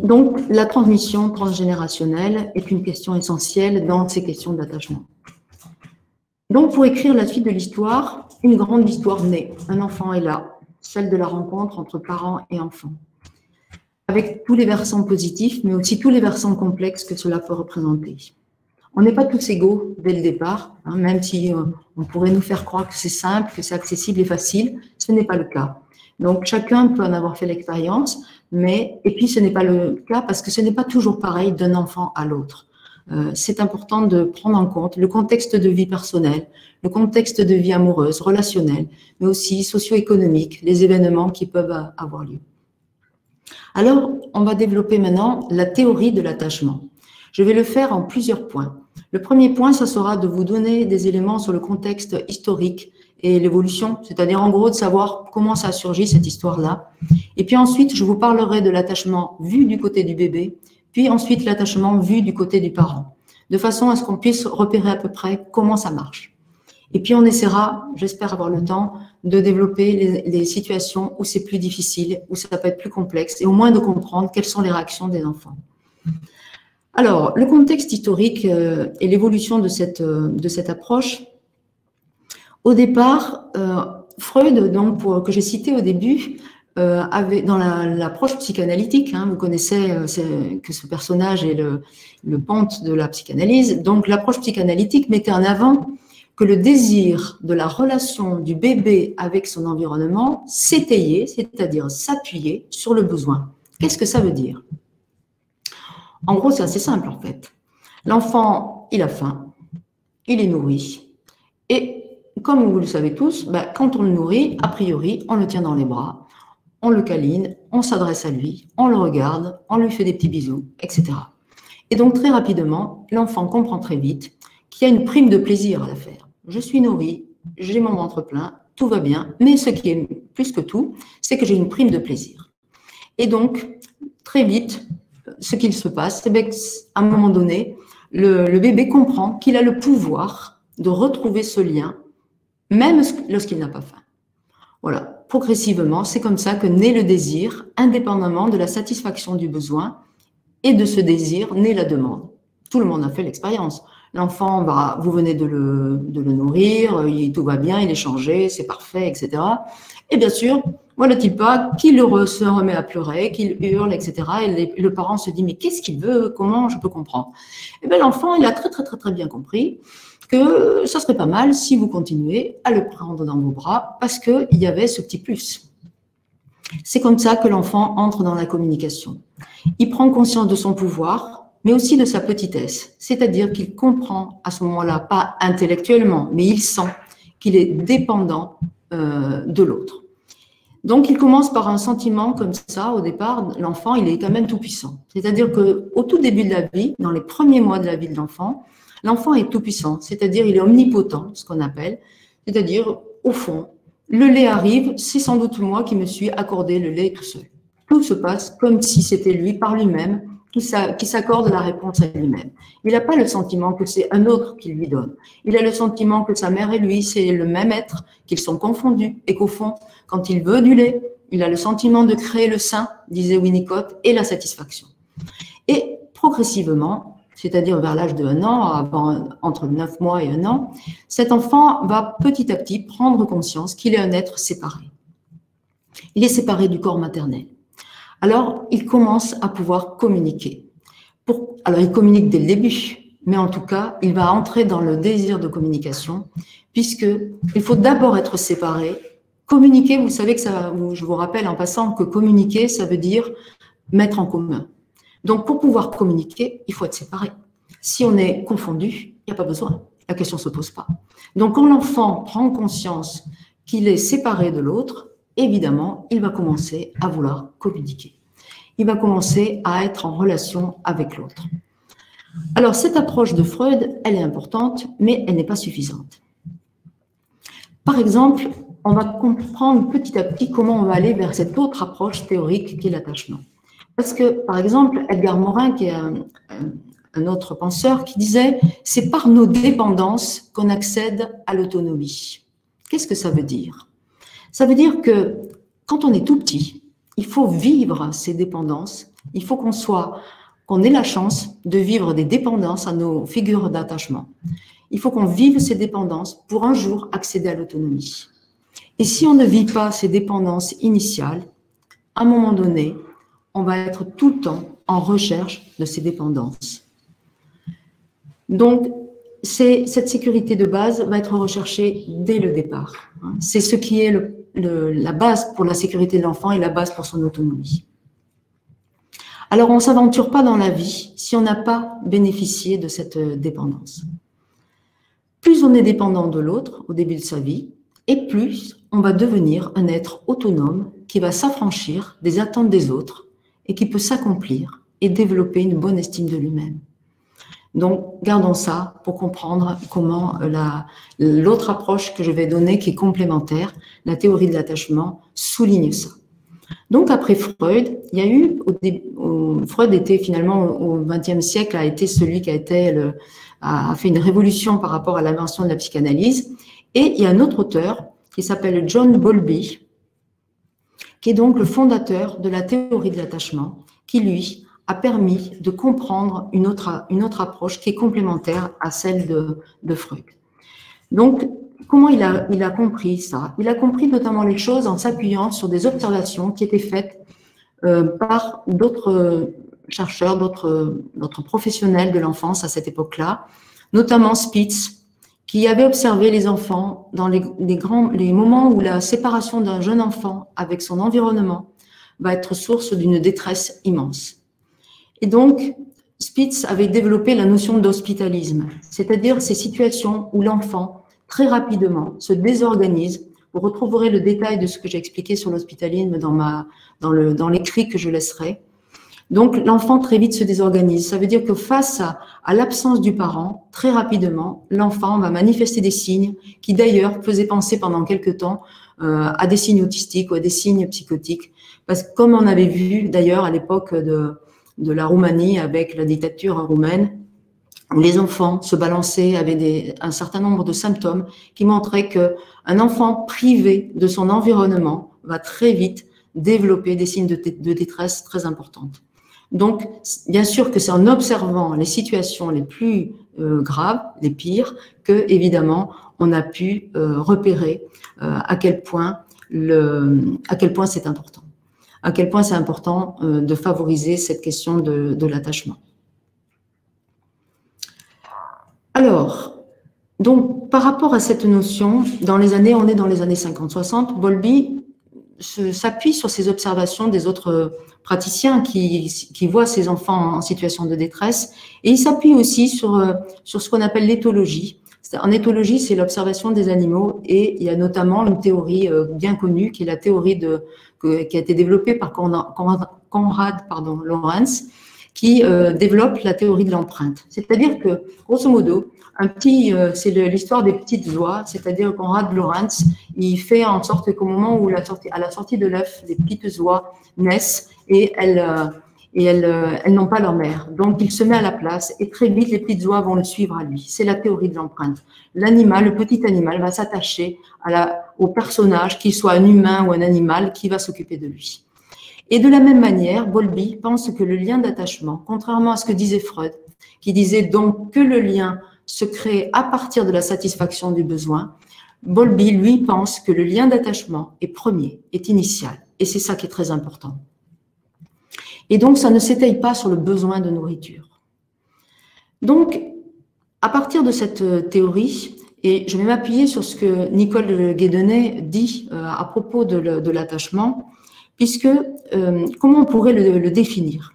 Donc, la transmission transgénérationnelle est une question essentielle dans ces questions d'attachement. Donc, pour écrire la suite de l'histoire, une grande histoire naît. Un enfant est là, celle de la rencontre entre parents et enfants, avec tous les versants positifs, mais aussi tous les versants complexes que cela peut représenter. On n'est pas tous égaux dès le départ, hein, même si on pourrait nous faire croire que c'est simple, que c'est accessible et facile, ce n'est pas le cas. Donc, chacun peut en avoir fait l'expérience, et puis ce n'est pas le cas parce que ce n'est pas toujours pareil d'un enfant à l'autre. C'est important de prendre en compte le contexte de vie personnelle, le contexte de vie amoureuse, relationnelle, mais aussi socio-économique, les événements qui peuvent avoir lieu. Alors, on va développer maintenant la théorie de l'attachement. Je vais le faire en plusieurs points. Le premier point, ça sera de vous donner des éléments sur le contexte historique et l'évolution, c'est-à-dire en gros de savoir comment ça a surgi cette histoire-là. Et puis ensuite, je vous parlerai de l'attachement vu du côté du bébé, puis ensuite l'attachement vu du côté du parent, de façon à ce qu'on puisse repérer à peu près comment ça marche. Et puis on essaiera, j'espère avoir le temps, de développer les situations où c'est plus difficile, où ça peut être plus complexe, et au moins de comprendre quelles sont les réactions des enfants. Alors, le contexte historique et l'évolution de cette approche. Au départ, Freud, donc, que j'ai cité au début, avait dans l'approche psychanalytique, hein, vous connaissez que ce personnage est le ponte de la psychanalyse, donc l'approche psychanalytique mettait en avant que le désir de la relation du bébé avec son environnement s'étayait, c'est-à-dire s'appuyer sur le besoin. Qu'est-ce que ça veut dire? En gros, c'est assez simple en fait. L'enfant, il a faim, il est nourri. Et comme vous le savez tous, quand on le nourrit, a priori, on le tient dans les bras, on le câline, on s'adresse à lui, on le regarde, on lui fait des petits bisous, etc. Et donc très rapidement, l'enfant comprend très vite qu'il y a une prime de plaisir à la faire. Je suis nourri, j'ai mon ventre plein, tout va bien, mais ce qui est plus que tout, c'est que j'ai une prime de plaisir. Et donc, très vite, ce qu'il se passe, c'est qu'à un moment donné, le bébé comprend qu'il a le pouvoir de retrouver ce lien, même lorsqu'il n'a pas faim. Voilà, progressivement, c'est comme ça que naît le désir, indépendamment de la satisfaction du besoin, et de ce désir naît la demande. Tout le monde a fait l'expérience. L'enfant, vous venez de le nourrir, tout va bien, il est changé, c'est parfait, etc. Et bien sûr, voilà-t-il pas qu'il se remet à pleurer, qu'il hurle, etc. Et le parent se dit, mais qu'est-ce qu'il veut? Comment je peux comprendre? Et bien l'enfant, il a très bien compris que ça serait pas mal si vous continuez à le prendre dans vos bras parce qu'il y avait ce petit plus. C'est comme ça que l'enfant entre dans la communication. Il prend conscience de son pouvoir, mais aussi de sa petitesse. C'est-à-dire qu'il comprend à ce moment-là, pas intellectuellement, mais il sent qu'il est dépendant de l'autre. Donc, il commence par un sentiment comme ça. Au départ, l'enfant, il est quand même tout puissant. C'est-à-dire qu'au tout début de la vie, dans les premiers mois de la vie de l'enfant, l'enfant est tout puissant. C'est-à-dire il est omnipotent, ce qu'on appelle. C'est-à-dire, au fond, le lait arrive, c'est sans doute moi qui me suis accordé le lait tout seul. Tout se passe comme si c'était lui, par lui-même, qui s'accorde la réponse à lui-même. Il n'a pas le sentiment que c'est un autre qui lui donne. Il a le sentiment que sa mère et lui, c'est le même être, qu'ils sont confondus et qu'au fond, quand il veut du lait, il a le sentiment de créer le sein, disait Winnicott, et la satisfaction. Et progressivement, c'est-à-dire vers l'âge de 1 an, entre 9 mois et 1 an, cet enfant va petit à petit prendre conscience qu'il est un être séparé. Il est séparé du corps maternel. Alors, il commence à pouvoir communiquer. Alors, il communique dès le début, mais en tout cas, il va entrer dans le désir de communication, puisqu'il faut d'abord être séparé. Communiquer, vous savez que je vous rappelle en passant que communiquer, ça veut dire mettre en commun. Donc, pour pouvoir communiquer, il faut être séparé. Si on est confondu, il n'y a pas besoin. La question ne se pose pas. Donc, quand l'enfant prend conscience qu'il est séparé de l'autre, évidemment, il va commencer à vouloir communiquer. Il va commencer à être en relation avec l'autre. Alors, cette approche de Freud, elle est importante, mais elle n'est pas suffisante. Par exemple, on va comprendre petit à petit comment on va aller vers cette autre approche théorique qui est l'attachement. Parce que, par exemple, Edgar Morin, qui est un autre penseur, qui disait « c'est par nos dépendances qu'on accède à l'autonomie ». Qu'est-ce que ça veut dire? Ça veut dire que quand on est tout petit, il faut vivre ces dépendances, il faut qu'on ait la chance de vivre des dépendances à nos figures d'attachement. Il faut qu'on vive ces dépendances pour un jour accéder à l'autonomie. Et si on ne vit pas ces dépendances initiales, à un moment donné, on va être tout le temps en recherche de ces dépendances. Donc, cette sécurité de base va être recherchée dès le départ. C'est ce qui est la base pour la sécurité de l'enfant et la base pour son autonomie. Alors, on ne s'aventure pas dans la vie si on n'a pas bénéficié de cette dépendance. Plus on est dépendant de l'autre au début de sa vie, et plus on va devenir un être autonome qui va s'affranchir des attentes des autres et qui peut s'accomplir et développer une bonne estime de lui-même. Donc, gardons ça pour comprendre comment l'autre approche que je vais donner, qui est complémentaire, la théorie de l'attachement, souligne ça. Donc, après Freud, il y a eu, Freud était finalement au XXe siècle, a été celui qui a fait une révolution par rapport à l'invention de la psychanalyse. Et il y a un autre auteur qui s'appelle John Bowlby, qui est donc le fondateur de la théorie de l'attachement, qui, lui, a permis de comprendre une autre approche qui est complémentaire à celle de Freud. Donc, comment il a compris ça? Il a compris notamment les choses en s'appuyant sur des observations qui étaient faites par d'autres chercheurs, d'autres professionnels de l'enfance à cette époque-là, notamment Spitz, qui avait observé les enfants dans les moments où la séparation d'un jeune enfant avec son environnement va être source d'une détresse immense. Et donc, Spitz avait développé la notion d'hospitalisme, c'est-à-dire ces situations où l'enfant, très rapidement, se désorganise. Vous retrouverez le détail de ce que j'ai expliqué sur l'hospitalisme dans l'écrit que je laisserai. Donc, l'enfant très vite se désorganise. Ça veut dire que face à l'absence du parent, très rapidement, l'enfant va manifester des signes qui d'ailleurs faisaient penser pendant quelque temps à des signes autistiques ou à des signes psychotiques. Parce que comme on avait vu d'ailleurs à l'époque de la Roumanie avec la dictature roumaine, où les enfants se balançaient avec un certain nombre de symptômes qui montraient qu'un enfant privé de son environnement va très vite développer des signes de détresse très importantes. Donc, bien sûr que c'est en observant les situations les plus graves, les pires, que évidemment on a pu repérer à quel point c'est important. À quel point c'est important de favoriser cette question de l'attachement. Alors, donc, par rapport à cette notion, on est dans les années 50-60, Bowlby s'appuie sur ces observations des autres praticiens qui voient ces enfants en situation de détresse, et il s'appuie aussi sur ce qu'on appelle l'éthologie. En éthologie, c'est l'observation des animaux, et il y a notamment une théorie bien connue, qui est la théorie qui a été développée par Konrad Lorenz, qui développe la théorie de l'empreinte. C'est-à-dire que, grosso modo, c'est l'histoire des petites oies, c'est-à-dire Konrad Lorenz, il fait en sorte qu'au moment où à la sortie de l'œuf, les petites oies naissent et elles n'ont pas leur mère. Donc, il se met à la place et très vite, les petites oies vont le suivre à lui. C'est la théorie de l'empreinte. Le petit animal va s'attacher au personnage, qu'il soit un humain ou un animal, qui va s'occuper de lui. Et de la même manière, Bowlby pense que le lien d'attachement, contrairement à ce que disait Freud, qui disait donc que le lien se crée à partir de la satisfaction du besoin, Bowlby, lui, pense que le lien d'attachement est premier, est initial. Et c'est ça qui est très important. Et donc, ça ne s'étaye pas sur le besoin de nourriture. Donc, à partir de cette théorie, et je vais m'appuyer sur ce que Nicole Guédenay dit à propos de l'attachement, puisque comment on pourrait le définir?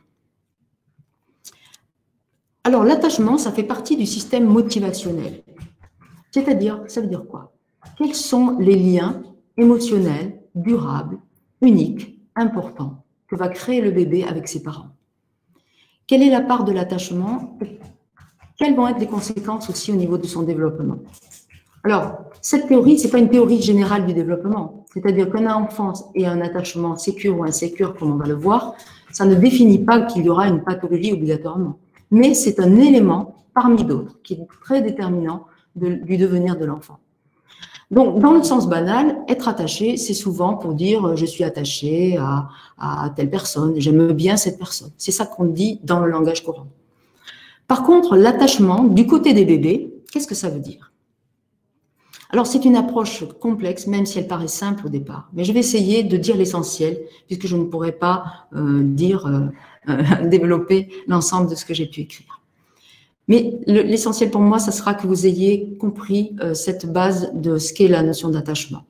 Alors, l'attachement, ça fait partie du système motivationnel. C'est-à-dire, ça veut dire quoi? Quels sont les liens émotionnels, durables, uniques, importants que va créer le bébé avec ses parents? Quelle est la part de l'attachement? Quelles vont être les conséquences aussi au niveau de son développement? Alors, cette théorie, ce n'est pas une théorie générale du développement. C'est-à-dire qu'un enfant ait un attachement sécure ou insécure, comme on va le voir, ça ne définit pas qu'il y aura une pathologie obligatoirement. Mais c'est un élément parmi d'autres qui est très déterminant du devenir de l'enfant. Donc, dans le sens banal, être attaché, c'est souvent pour dire « je suis attaché à telle personne, j'aime bien cette personne ». C'est ça qu'on dit dans le langage courant. Par contre, l'attachement, du côté des bébés, qu'est-ce que ça veut dire? Alors, c'est une approche complexe, même si elle paraît simple au départ. Mais je vais essayer de dire l'essentiel, puisque je ne pourrai pas développer l'ensemble de ce que j'ai pu écrire. Mais l'essentiel pour moi, ça sera que vous ayez compris cette base de ce qu'est la notion d'attachement.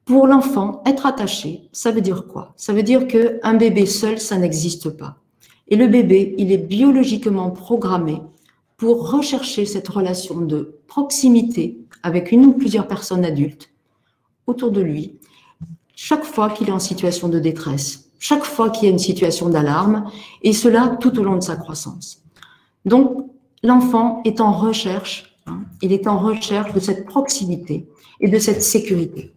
Pour l'enfant, être attaché, ça veut dire quoi? Ça veut dire qu'un bébé seul, ça n'existe pas. Et le bébé, il est biologiquement programmé pour rechercher cette relation de proximité avec une ou plusieurs personnes adultes autour de lui, chaque fois qu'il est en situation de détresse, chaque fois qu'il y a une situation d'alarme, et cela tout au long de sa croissance. Donc, l'enfant est en recherche, il est en recherche de cette proximité et de cette sécurité.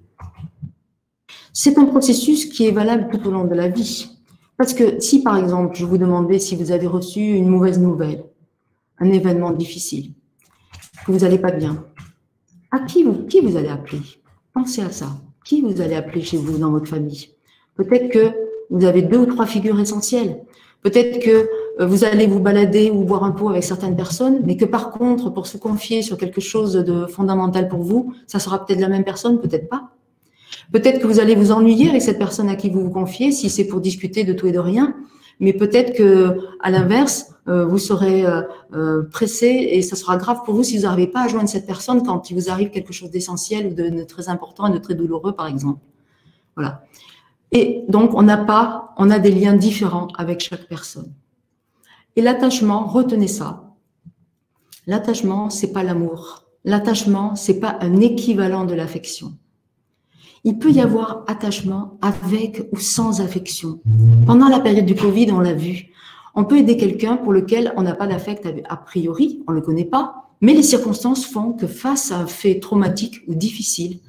C'est un processus qui est valable tout au long de la vie. Parce que si, par exemple, je vous demandais si vous avez reçu une mauvaise nouvelle, un événement difficile, que vous n'allez pas bien, à qui vous allez appeler? Pensez à ça. Qui vous allez appeler chez vous, dans votre famille? Peut-être que vous avez 2 ou 3 figures essentielles. Peut-être que vous allez vous balader ou boire un pot avec certaines personnes, mais que par contre, pour se confier sur quelque chose de fondamental pour vous, ça sera peut-être la même personne, peut-être pas. Peut-être que vous allez vous ennuyer avec cette personne à qui vous vous confiez, si c'est pour discuter de tout et de rien. Mais peut-être que, à l'inverse, vous serez pressé et ça sera grave pour vous si vous n'arrivez pas à joindre cette personne quand il vous arrive quelque chose d'essentiel ou de très important et de très douloureux, par exemple. Voilà. Et donc, on a des liens différents avec chaque personne. Et l'attachement, retenez ça. L'attachement, c'est pas l'amour. L'attachement, c'est pas un équivalent de l'affection. Il peut y avoir attachement avec ou sans affection. Pendant la période du Covid, on l'a vu. On peut aider quelqu'un pour lequel on n'a pas d'affect a priori, on ne le connaît pas, mais les circonstances font que face à un fait traumatique ou difficile,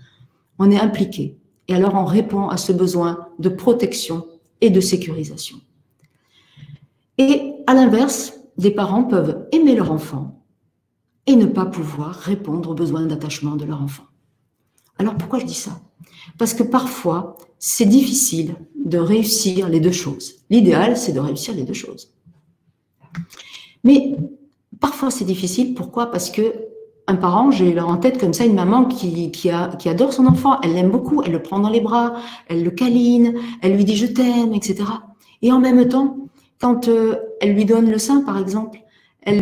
on est impliqué. Et alors, on répond à ce besoin de protection et de sécurisation. Et à l'inverse, des parents peuvent aimer leur enfant et ne pas pouvoir répondre aux besoins d'attachement de leur enfant. Alors, pourquoi je dis ça? Parce que parfois, c'est difficile de réussir les deux choses. L'idéal, c'est de réussir les deux choses. Mais parfois, c'est difficile. Pourquoi? Parce que un parent, j'ai en tête comme ça une maman qui adore son enfant, elle l'aime beaucoup, elle le prend dans les bras, elle le câline, elle lui dit « je t'aime », etc. Et en même temps, quand elle lui donne le sein, par exemple, elle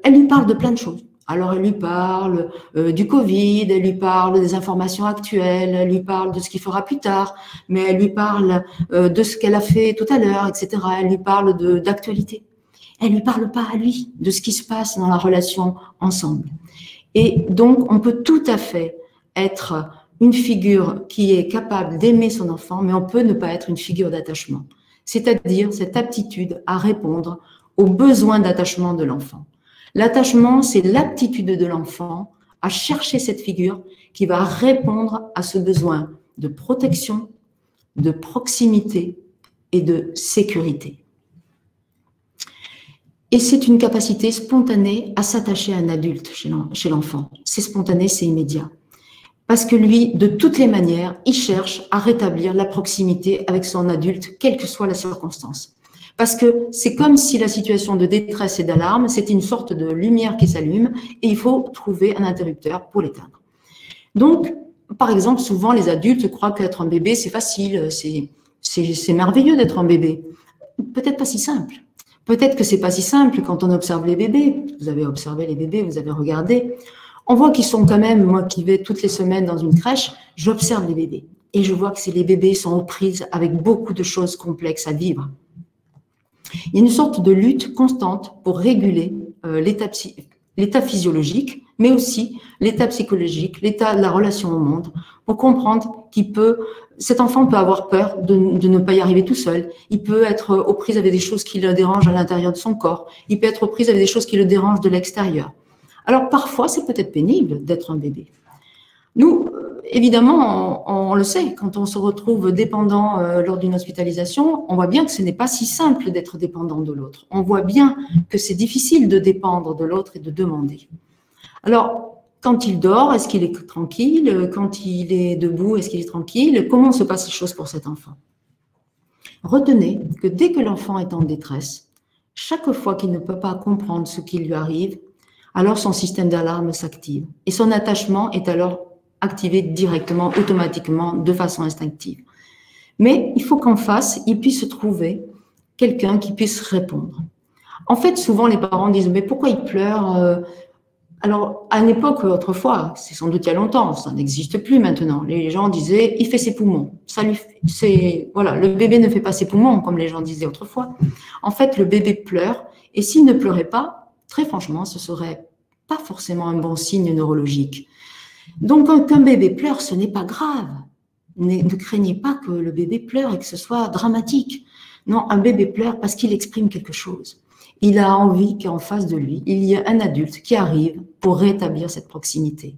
lui parle de plein de choses. Alors, elle lui parle du Covid, elle lui parle des informations actuelles, elle lui parle de ce qu'il fera plus tard, mais elle lui parle de ce qu'elle a fait tout à l'heure, etc. Elle lui parle d'actualité. Elle lui parle pas à lui de ce qui se passe dans la relation ensemble. Et donc, on peut tout à fait être une figure qui est capable d'aimer son enfant, mais on peut ne pas être une figure d'attachement. C'est-à-dire cette aptitude à répondre aux besoins d'attachement de l'enfant. L'attachement, c'est l'aptitude de l'enfant à chercher cette figure qui va répondre à ce besoin de protection, de proximité et de sécurité. Et c'est une capacité spontanée à s'attacher à un adulte chez l'enfant. C'est spontané, c'est immédiat. Parce que lui, de toutes les manières, il cherche à rétablir la proximité avec son adulte, quelle que soit la circonstance. Parce que c'est comme si la situation de détresse et d'alarme, c'était une sorte de lumière qui s'allume et il faut trouver un interrupteur pour l'éteindre. Donc, par exemple, souvent les adultes croient qu'être un bébé, c'est facile, c'est merveilleux d'être un bébé. Peut-être pas si simple. Peut-être que c'est pas si simple quand on observe les bébés. Vous avez observé les bébés, vous avez regardé. On voit qu'ils sont quand même, moi qui vais toutes les semaines dans une crèche, j'observe les bébés. Et je vois que les bébés sont aux prises avec beaucoup de choses complexes à vivre. Il y a une sorte de lutte constante pour réguler l'état physiologique, mais aussi l'état psychologique, l'état de la relation au monde, pour comprendre cet enfant peut avoir peur de ne pas y arriver tout seul, il peut être aux prises avec des choses qui le dérangent à l'intérieur de son corps, il peut être aux prises avec des choses qui le dérangent de l'extérieur. Alors parfois, c'est peut-être pénible d'être un bébé. Nous, évidemment, on le sait, quand on se retrouve dépendant lors d'une hospitalisation, on voit bien que ce n'est pas si simple d'être dépendant de l'autre. On voit bien que c'est difficile de dépendre de l'autre et de demander. Alors, quand il dort, est-ce qu'il est tranquille? Quand il est debout, est-ce qu'il est tranquille? Comment se passent les choses pour cet enfant? Retenez que dès que l'enfant est en détresse, chaque fois qu'il ne peut pas comprendre ce qui lui arrive, alors son système d'alarme s'active. Et son attachement est alors activé directement, automatiquement, de façon instinctive. Mais il faut qu'en face, il puisse trouver quelqu'un qui puisse répondre. En fait, souvent, les parents disent « mais pourquoi il pleure ?» Alors, à une époque, autrefois, c'est sans doute il y a longtemps, ça n'existe plus maintenant. Les gens disaient, il fait ses poumons. Voilà, le bébé ne fait pas ses poumons, comme les gens disaient autrefois. En fait, le bébé pleure, et s'il ne pleurait pas, très franchement, ce serait pas forcément un bon signe neurologique. Donc, qu'un bébé pleure, ce n'est pas grave. Ne craignez pas que le bébé pleure et que ce soit dramatique. Non, un bébé pleure parce qu'il exprime quelque chose. Il a envie qu'en face de lui, il y ait un adulte qui arrive pour rétablir cette proximité.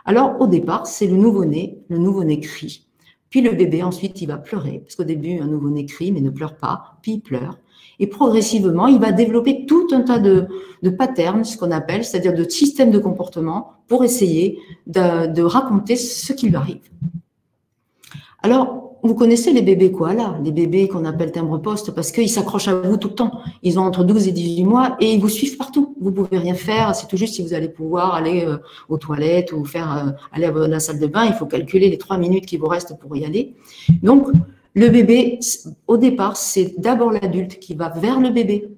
Alors, au départ, c'est le nouveau-né crie. Puis le bébé, ensuite, il va pleurer, parce qu'au début, un nouveau-né crie, mais ne pleure pas, puis il pleure. Et progressivement, il va développer tout un tas de patterns, ce qu'on appelle, c'est-à-dire de systèmes de comportement, pour essayer de raconter ce qui lui arrive. Alors, vous connaissez les bébés koalas, les bébés qu'on appelle timbre-poste, parce qu'ils s'accrochent à vous tout le temps. Ils ont entre 12 et 18 mois et ils vous suivent partout. Vous ne pouvez rien faire, c'est tout juste si vous allez pouvoir aller aux toilettes ou aller à la salle de bain. Il faut calculer les 3 minutes qui vous restent pour y aller. Donc, Le bébé, au départ, c'est d'abord l'adulte qui va vers le bébé.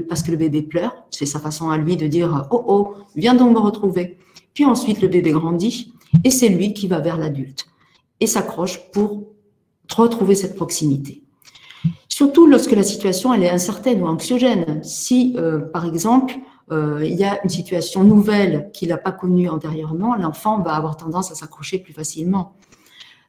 Parce que le bébé pleure, c'est sa façon à lui de dire « Oh, oh, viens donc me retrouver ». Puis ensuite, le bébé grandit et c'est lui qui va vers l'adulte et s'accroche pour retrouver cette proximité. Surtout lorsque la situation elle est incertaine ou anxiogène. Si, par exemple, il y a une situation nouvelle qu'il n'a pas connue antérieurement, l'enfant va avoir tendance à s'accrocher plus facilement.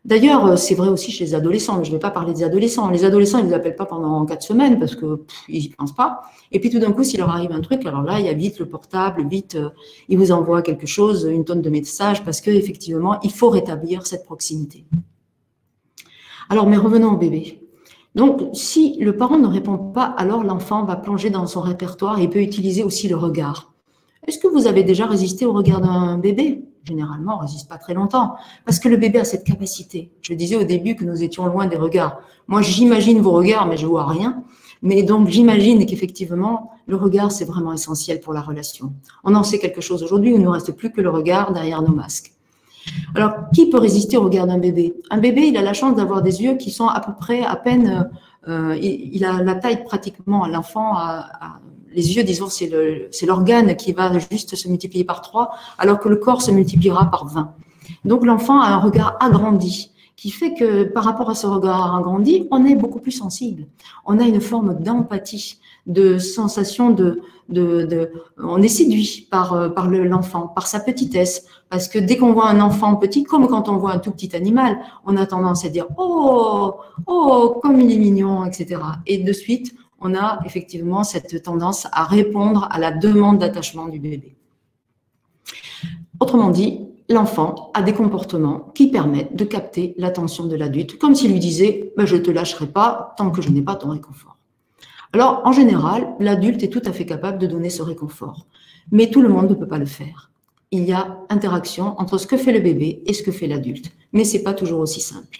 D'ailleurs, c'est vrai aussi chez les adolescents, mais je ne vais pas parler des adolescents. Les adolescents, ils ne vous appellent pas pendant 4 semaines parce qu'ils n'y pensent pas. Et puis tout d'un coup, s'il leur arrive un truc, alors là, il y a vite le portable, vite, ils vous envoient quelque chose, une tonne de messages, parce qu'effectivement, il faut rétablir cette proximité. Alors, mais revenons au bébé. Donc, si le parent ne répond pas, alors l'enfant va plonger dans son répertoire et peut utiliser aussi le regard. Est-ce que vous avez déjà résisté au regard d'un bébé? Généralement, on ne résiste pas très longtemps, parce que le bébé a cette capacité. Je disais au début que nous étions loin des regards. Moi, j'imagine vos regards, mais je ne vois rien. Mais donc, j'imagine qu'effectivement, le regard, c'est vraiment essentiel pour la relation. On en sait quelque chose aujourd'hui, il ne nous reste plus que le regard derrière nos masques. Alors, qui peut résister au regard d'un bébé? Un bébé, il a la chance d'avoir des yeux qui sont à peu près, à peine, il a la taille pratiquement, l'enfant les yeux, disons, c'est l'organe qui va juste se multiplier par 3, alors que le corps se multipliera par 20. Donc, l'enfant a un regard agrandi, qui fait que par rapport à ce regard agrandi, on est beaucoup plus sensible. On a une forme d'empathie, de sensation on est séduit par l'enfant, par sa petitesse. Parce que dès qu'on voit un enfant petit, comme quand on voit un tout petit animal, on a tendance à dire « Oh, oh, comme il est mignon », etc. Et de suite, on a effectivement cette tendance à répondre à la demande d'attachement du bébé. Autrement dit, l'enfant a des comportements qui permettent de capter l'attention de l'adulte, comme s'il lui disait « Je ne te lâcherai pas tant que je n'ai pas ton réconfort ». Alors, en général, l'adulte est tout à fait capable de donner ce réconfort, mais tout le monde ne peut pas le faire. Il y a interaction entre ce que fait le bébé et ce que fait l'adulte, mais ce n'est pas toujours aussi simple.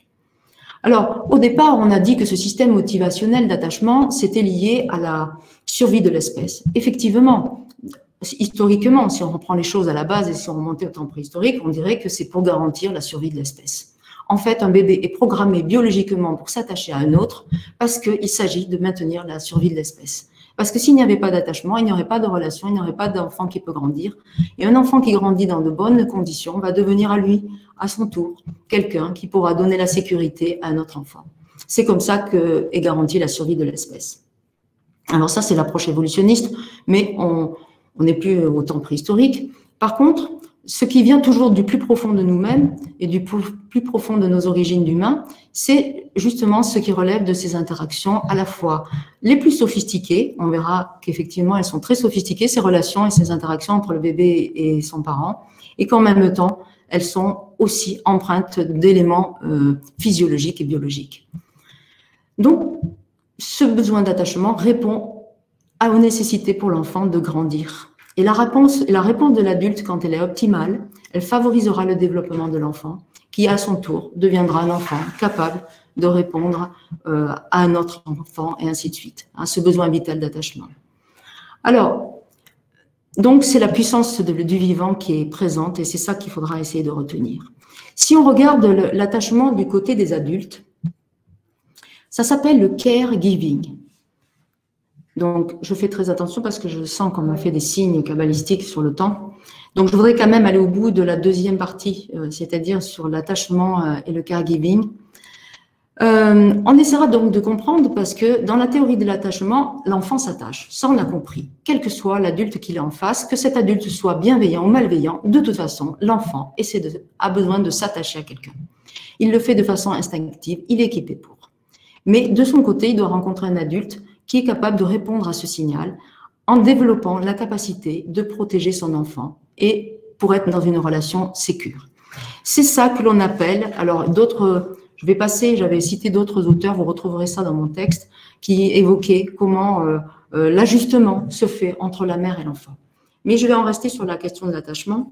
Alors, au départ, on a dit que ce système motivationnel d'attachement, c'était lié à la survie de l'espèce. Effectivement, historiquement, si on reprend les choses à la base et si on remontait au temps préhistorique, on dirait que c'est pour garantir la survie de l'espèce. En fait, un bébé est programmé biologiquement pour s'attacher à un autre parce qu'il s'agit de maintenir la survie de l'espèce. Parce que s'il n'y avait pas d'attachement, il n'y aurait pas de relation, il n'y aurait pas d'enfant qui peut grandir. Et un enfant qui grandit dans de bonnes conditions va devenir à lui, à son tour, quelqu'un qui pourra donner la sécurité à un autre enfant. C'est comme ça qu'est garantie la survie de l'espèce. Alors ça, c'est l'approche évolutionniste, mais on n'est plus au temps préhistorique. Par contre, ce qui vient toujours du plus profond de nous-mêmes et du plus profond de nos origines d'humains, c'est justement ce qui relève de ces interactions à la fois les plus sophistiquées, on verra qu'effectivement elles sont très sophistiquées, ces relations et ces interactions entre le bébé et son parent, et qu'en même temps, elles sont aussi empreintes d'éléments physiologiques et biologiques. Donc, ce besoin d'attachement répond aux nécessités pour l'enfant de grandir. Et la réponse de l'adulte, quand elle est optimale, elle favorisera le développement de l'enfant, qui à son tour deviendra un enfant capable de répondre à un autre enfant et ainsi de suite, à ce besoin vital d'attachement. Alors, donc c'est la puissance du vivant qui est présente et c'est ça qu'il faudra essayer de retenir. Si on regarde l'attachement du côté des adultes, ça s'appelle le caregiving. Donc, je fais très attention parce que je sens qu'on m'a fait des signes cabalistiques sur le temps. Donc, je voudrais quand même aller au bout de la deuxième partie, c'est-à-dire sur l'attachement et le caregiving. On essaiera donc de comprendre parce que dans la théorie de l'attachement, l'enfant s'attache. Ça, on l'a compris. Quel que soit l'adulte qu'il est en face, que cet adulte soit bienveillant ou malveillant, de toute façon, l'enfant a besoin de s'attacher à quelqu'un. Il le fait de façon instinctive, il est équipé pour. Mais de son côté, il doit rencontrer un adulte qui est capable de répondre à ce signal en développant la capacité de protéger son enfant et pour être dans une relation sécure. C'est ça que l'on appelle, alors d'autres, je vais passer, j'avais cité d'autres auteurs, vous retrouverez ça dans mon texte, qui évoquaient comment l'ajustement se fait entre la mère et l'enfant. Mais je vais en rester sur la question de l'attachement.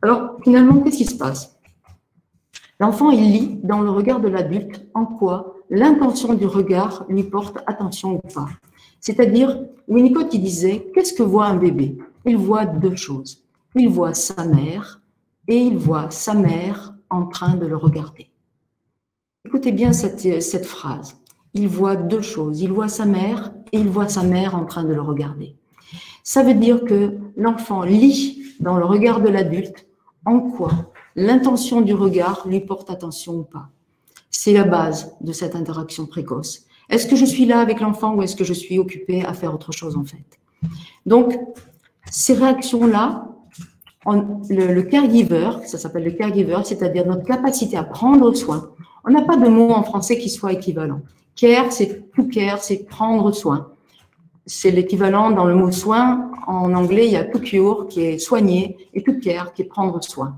Alors, finalement, qu'est-ce qui se passe? L'enfant, il lit dans le regard de l'adulte en quoi l'intention du regard lui porte attention ou pas. C'est-à-dire, Winnicott, il disait, qu'est-ce que voit un bébé? Il voit deux choses. Il voit sa mère et il voit sa mère en train de le regarder. Écoutez bien cette phrase. Il voit deux choses. Il voit sa mère et il voit sa mère en train de le regarder. Ça veut dire que l'enfant lit dans le regard de l'adulte en quoi l'intention du regard lui porte attention ou pas. C'est la base de cette interaction précoce. Est-ce que je suis là avec l'enfant ou est-ce que je suis occupée à faire autre chose en fait? Donc, ces réactions-là, le caregiver, ça s'appelle le caregiver, c'est-à-dire notre capacité à prendre soin. On n'a pas de mot en français qui soit équivalent. Care, c'est to care, c'est prendre soin. C'est l'équivalent dans le mot soin. En anglais, il y a to cure qui est soigner et to care qui est prendre soin.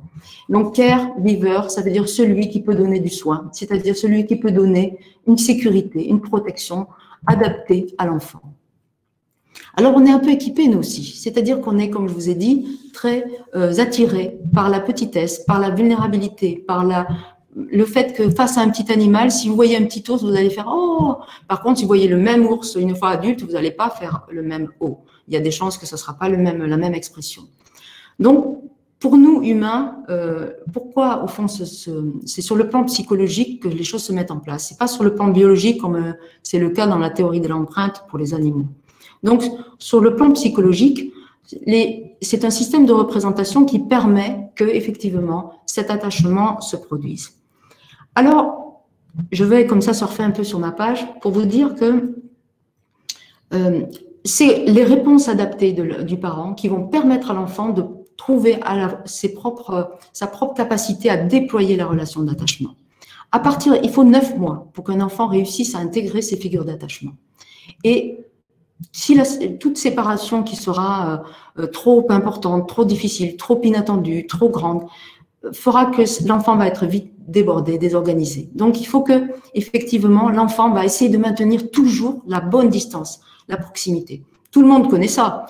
Donc, caregiver, ça veut dire celui qui peut donner du soin, c'est-à-dire celui qui peut donner une sécurité, une protection adaptée à l'enfant. Alors, on est un peu équipés, nous aussi. C'est-à-dire qu'on est, comme je vous ai dit, très attirés par la petitesse, par la vulnérabilité, par le fait que face à un petit animal, si vous voyez un petit ours, vous allez faire « oh ». Par contre, si vous voyez le même ours une fois adulte, vous n'allez pas faire le même « oh ». Il y a des chances que ce ne sera pas la même expression. Donc, pour nous, humains, pourquoi, au fond, c'est sur le plan psychologique que les choses se mettent en place. Ce n'est pas sur le plan biologique, comme c'est le cas dans la théorie de l'empreinte pour les animaux. Donc, sur le plan psychologique, c'est un système de représentation qui permet que, effectivement, cet attachement se produise. Alors, je vais comme ça surfer un peu sur ma page pour vous dire que c'est les réponses adaptées du parent qui vont permettre à l'enfant de trouver sa propre capacité à déployer la relation d'attachement. Il faut 9 mois pour qu'un enfant réussisse à intégrer ces figures d'attachement. Et si toute séparation qui sera trop importante, trop difficile, trop inattendue, trop grande, fera que l'enfant va être vite débordé, désorganisé. Donc, il faut que, effectivement, l'enfant va essayer de maintenir toujours la bonne distance, la proximité. Tout le monde connaît ça.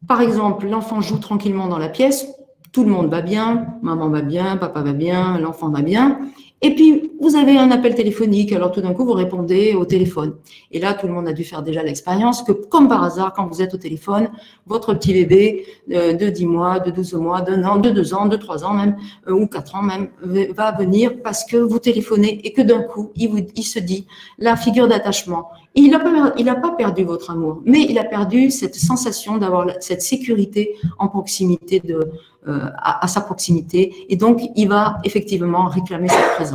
Par exemple, l'enfant joue tranquillement dans la pièce, tout le monde va bien, maman va bien, papa va bien, l'enfant va bien. Et puis, vous avez un appel téléphonique, alors tout d'un coup, vous répondez au téléphone. Et là, tout le monde a dû faire déjà l'expérience que, comme par hasard, quand vous êtes au téléphone, votre petit bébé de 10 mois, de 12 mois, d'1 an, de 2 ans, de 3 ans même, ou 4 ans même, va venir parce que vous téléphonez et que d'un coup, il se dit la figure d'attachement. Il n'a pas perdu votre amour, mais il a perdu cette sensation d'avoir cette sécurité en proximité à sa proximité, et donc il va effectivement réclamer cette présence.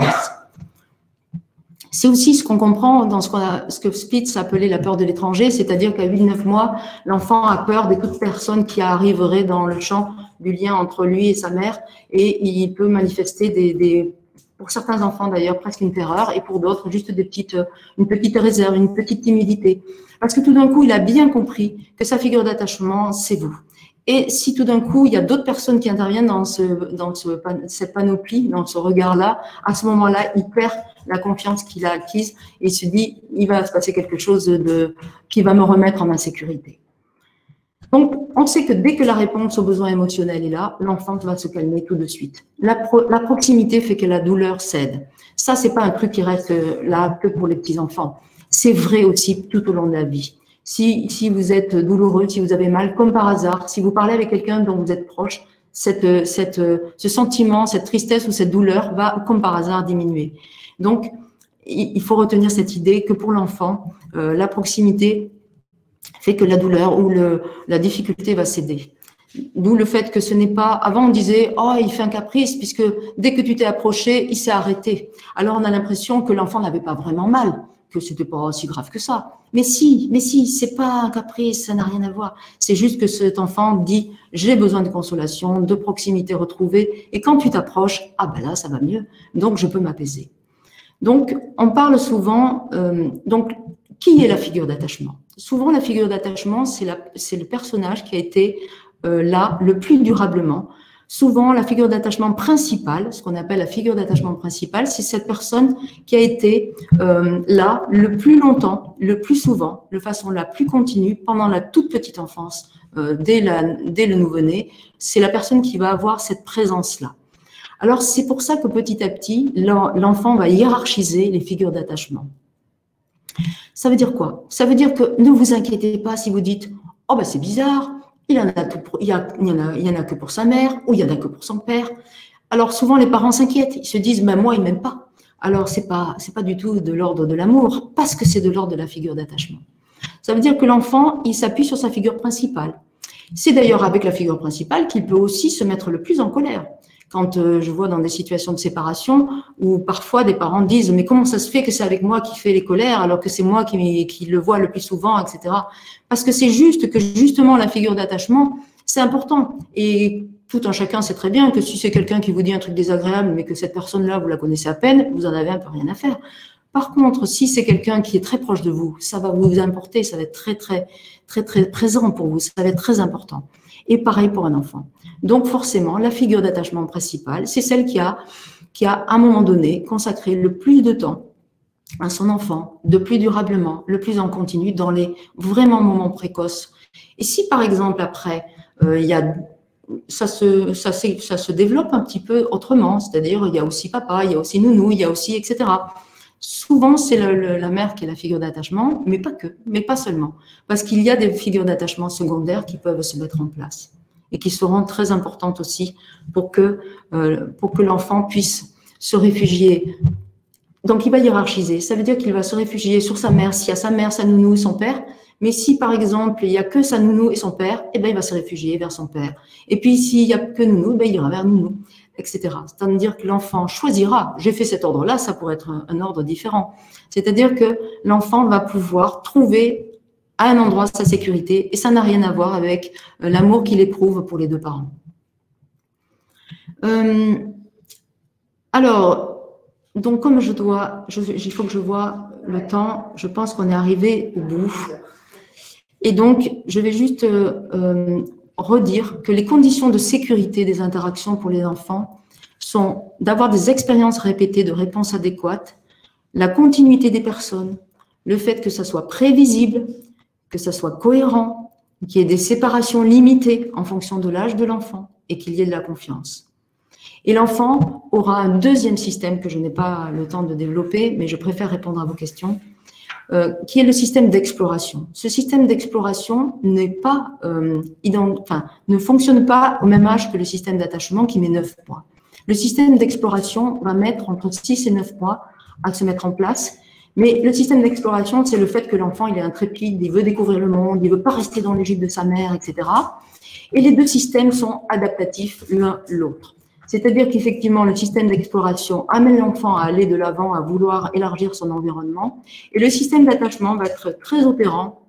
C'est aussi ce qu'on comprend dans ce que Spitz appelait la peur de l'étranger, c'est-à-dire qu'à 8-9 mois, l'enfant a peur de toute personne qui arriverait dans le champ du lien entre lui et sa mère, et il peut manifester pour certains enfants d'ailleurs presque une terreur, et pour d'autres juste une petite réserve, une petite timidité, parce que tout d'un coup il a bien compris que sa figure d'attachement c'est vous. Et si tout d'un coup, il y a d'autres personnes qui interviennent dans cette panoplie, dans ce regard-là, à ce moment-là, il perd la confiance qu'il a acquise et il se dit, il va se passer quelque chose qui va me remettre en insécurité. Donc, on sait que dès que la réponse aux besoins émotionnels est là, l'enfant va se calmer tout de suite. La proximité fait que la douleur cède. Ça, c'est pas un truc qui reste là que pour les petits-enfants. C'est vrai aussi tout au long de la vie. Si vous êtes douloureux, si vous avez mal, comme par hasard, si vous parlez avec quelqu'un dont vous êtes proche, ce sentiment, cette tristesse ou cette douleur va, comme par hasard, diminuer. Donc, il faut retenir cette idée que pour l'enfant, la proximité fait que la douleur ou la difficulté va céder. D'où le fait que ce n'est pas… Avant, on disait « Oh, il fait un caprice, puisque dès que tu t'es approché, il s'est arrêté. » Alors, on a l'impression que l'enfant n'avait pas vraiment mal, que c'était pas aussi grave que ça. Mais si, c'est pas un caprice, ça n'a rien à voir. C'est juste que cet enfant dit « J'ai besoin de consolation, de proximité retrouvée. » Et quand tu t'approches, ah ben là, ça va mieux. Donc, je peux m'apaiser. Donc, on parle souvent… donc, qui est la figure d'attachement? Souvent, la figure d'attachement, c'est le personnage qui a été là le plus durablement. Souvent, la figure d'attachement principale, ce qu'on appelle la figure d'attachement principale, c'est cette personne qui a été là le plus longtemps, le plus souvent, de façon la plus continue, pendant la toute petite enfance, dès le nouveau-né. C'est la personne qui va avoir cette présence-là. Alors, c'est pour ça que petit à petit, l'enfant va hiérarchiser les figures d'attachement. Ça veut dire quoi? Ça veut dire que ne vous inquiétez pas si vous dites « Oh, ben c'est bizarre ». Il y en a que pour sa mère, ou il y en a que pour son père. Alors souvent, les parents s'inquiètent. Ils se disent, mais moi, il ne m'aime pas. alors c'est pas du tout de l'ordre de l'amour, parce que c'est de l'ordre de la figure d'attachement. Ça veut dire que l'enfant, il s'appuie sur sa figure principale. C'est d'ailleurs avec la figure principale qu'il peut aussi se mettre le plus en colère. Quand je vois dans des situations de séparation où parfois des parents disent « mais comment ça se fait que c'est avec moi qui fait les colères alors que c'est moi qui le vois le plus souvent, etc. » Parce que c'est juste que justement la figure d'attachement, c'est important. Et tout un chacun sait très bien que si c'est quelqu'un qui vous dit un truc désagréable mais que cette personne-là, vous la connaissez à peine, vous en avez un peu rien à faire. Par contre, si c'est quelqu'un qui est très proche de vous, ça va vous importer, ça va être très présent pour vous, ça va être très important. Et pareil pour un enfant. Donc forcément, la figure d'attachement principale, c'est celle qui a à un moment donné consacré le plus de temps à son enfant, de plus durablement, le plus en continu, dans les vraiment moments précoces. Et si par exemple après, ça se développe un petit peu autrement, c'est-à-dire il y a aussi papa, il y a aussi nounou, il y a aussi etc. Souvent, c'est la mère qui est la figure d'attachement, mais pas que, mais pas seulement. Parce qu'il y a des figures d'attachement secondaires qui peuvent se mettre en place et qui seront très importantes aussi pour que l'enfant puisse se réfugier. Donc, il va hiérarchiser. Ça veut dire qu'il va se réfugier sur sa mère, s'il y a sa mère, sa nounou et son père. Mais si, par exemple, il n'y a que sa nounou et son père, eh ben, il va se réfugier vers son père. Et puis, s'il n'y a que nounou, ben, il ira vers nounou, etc. C'est-à-dire que l'enfant choisira. J'ai fait cet ordre-là, ça pourrait être un ordre différent. C'est-à-dire que l'enfant va pouvoir trouver à un endroit sa sécurité et ça n'a rien à voir avec l'amour qu'il éprouve pour les deux parents. Alors, donc comme il faut que je vois le temps, je pense qu'on est arrivé au bout. Et donc, je vais juste redire que les conditions de sécurité des interactions pour les enfants sont d'avoir des expériences répétées de réponses adéquates, la continuité des personnes, le fait que ça soit prévisible, que ça soit cohérent, qu'il y ait des séparations limitées en fonction de l'âge de l'enfant et qu'il y ait de la confiance. Et l'enfant aura un deuxième système que je n'ai pas le temps de développer, mais je préfère répondre à vos questions, qui est le système d'exploration. Ce système d'exploration n'est pas, ne fonctionne pas au même âge que le système d'attachement qui met 9 mois. Le système d'exploration va mettre entre 6 et 9 mois à se mettre en place. Mais le système d'exploration, c'est le fait que l'enfant, il est intrépide, il veut découvrir le monde, il veut pas rester dans l'Égypte de sa mère, etc. Et les deux systèmes sont adaptatifs l'un l'autre. C'est-à-dire qu'effectivement, le système d'exploration amène l'enfant à aller de l'avant, à vouloir élargir son environnement. Et le système d'attachement va être très opérant,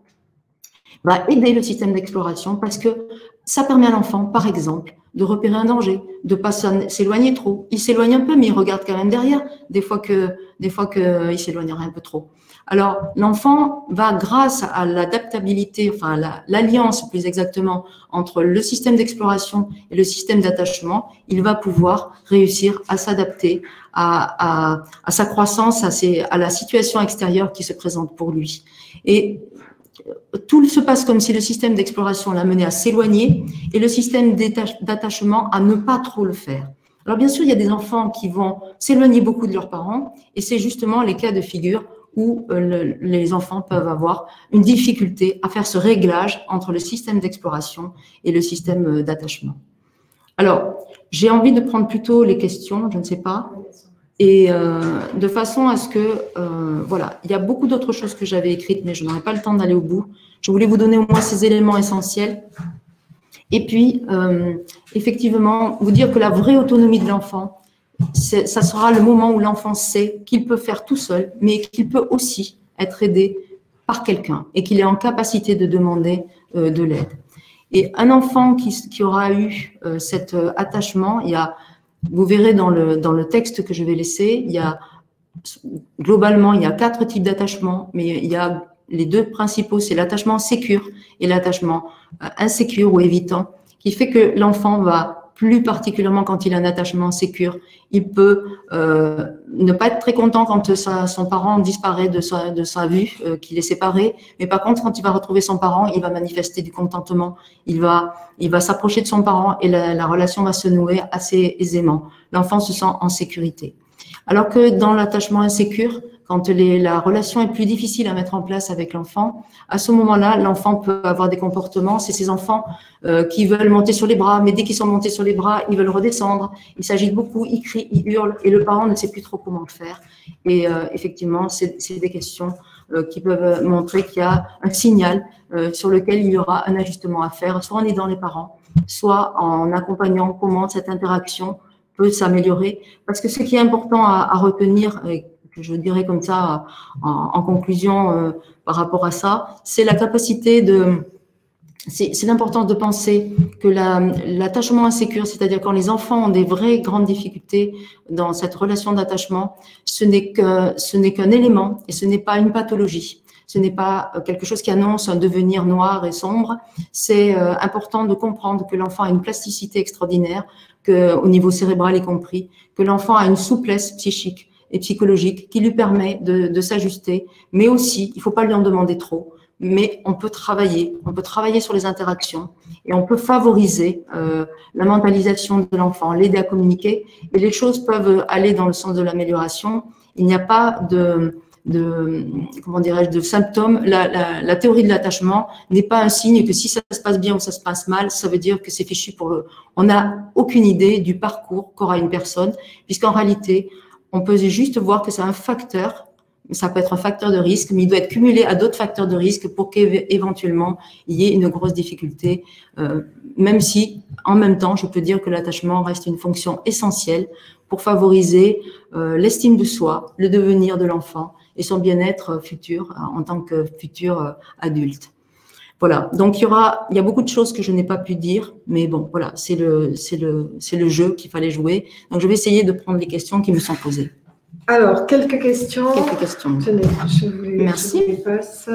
va aider le système d'exploration parce que ça permet à l'enfant, par exemple, de repérer un danger, de ne pas s'éloigner trop. Il s'éloigne un peu, mais il regarde quand même derrière, des fois qu'il s'éloignerait un peu trop. Alors, l'enfant va, grâce à l'adaptabilité, enfin l'alliance plus exactement, entre le système d'exploration et le système d'attachement, il va pouvoir réussir à s'adapter à sa croissance, à la situation extérieure qui se présente pour lui. Et tout se passe comme si le système d'exploration l'amenait à s'éloigner et le système d'attachement à ne pas trop le faire. Alors bien sûr, il y a des enfants qui vont s'éloigner beaucoup de leurs parents et c'est justement les cas de figure où les enfants peuvent avoir une difficulté à faire ce réglage entre le système d'exploration et le système d'attachement. Alors, j'ai envie de prendre plutôt les questions, je ne sais pas, et de façon à ce que, voilà, il y a beaucoup d'autres choses que j'avais écrites, mais je n'aurai pas le temps d'aller au bout. Je voulais vous donner au moins ces éléments essentiels. Et puis, effectivement, vous dire que la vraie autonomie de l'enfant, ça sera le moment où l'enfant sait qu'il peut faire tout seul, mais qu'il peut aussi être aidé par quelqu'un et qu'il est en capacité de demander de l'aide. Et un enfant qui aura eu cet attachement, vous verrez dans le texte que je vais laisser, globalement, il y a 4 types d'attachement, mais il y a les deux principaux, c'est l'attachement sécure et l'attachement insécure ou évitant, qui fait que l'enfant va, plus particulièrement quand il a un attachement sécure, il peut ne pas être très content quand son parent disparaît de sa vue, qu'il est séparé, mais par contre, quand il va retrouver son parent, il va manifester du contentement, il va s'approcher de son parent et la relation va se nouer assez aisément. L'enfant se sent en sécurité. Alors que dans l'attachement insécure, quand la relation est plus difficile à mettre en place avec l'enfant, à ce moment-là, l'enfant peut avoir des comportements. C'est ces enfants qui veulent monter sur les bras, mais dès qu'ils sont montés sur les bras, ils veulent redescendre. Ils s'agitent beaucoup, ils crient, ils hurlent, et le parent ne sait plus trop comment le faire. Et effectivement, c'est des questions qui peuvent montrer qu'il y a un signal sur lequel il y aura un ajustement à faire, soit en aidant les parents, soit en accompagnant comment cette interaction peut s'améliorer. Parce que ce qui est important à retenir, et que je dirais comme ça en conclusion par rapport à ça, c'est la capacité de... C'est l'importance de penser que l'attachement insécure, c'est-à-dire quand les enfants ont des vraies grandes difficultés dans cette relation d'attachement, ce n'est qu'un élément et ce n'est pas une pathologie. Ce n'est pas quelque chose qui annonce un devenir noir et sombre. C'est important de comprendre que l'enfant a une plasticité extraordinaire, au niveau cérébral y compris, que l'enfant a une souplesse psychique et psychologique qui lui permet de s'ajuster, mais aussi, il ne faut pas lui en demander trop, mais on peut travailler sur les interactions et on peut favoriser la mentalisation de l'enfant, l'aider à communiquer, et les choses peuvent aller dans le sens de l'amélioration. Il n'y a pas comment dirais-je, de symptômes. La théorie de l'attachement n'est pas un signe que si ça se passe bien ou ça se passe mal, ça veut dire que c'est fichu pour eux. On n'a aucune idée du parcours qu'aura une personne, puisqu'en réalité, on peut juste voir que c'est un facteur. Ça peut être un facteur de risque, mais il doit être cumulé à d'autres facteurs de risque pour qu'éventuellement il y ait une grosse difficulté, même si, en même temps, je peux dire que l'attachement reste une fonction essentielle pour favoriser l'estime de soi, le devenir de l'enfant et son bien-être futur en tant que futur adulte. Voilà, donc il y a beaucoup de choses que je n'ai pas pu dire, mais bon, voilà, c'est le jeu qu'il fallait jouer. Donc je vais essayer de prendre les questions qui me sont posées. Alors, quelques questions. Tenez, merci. Je passe.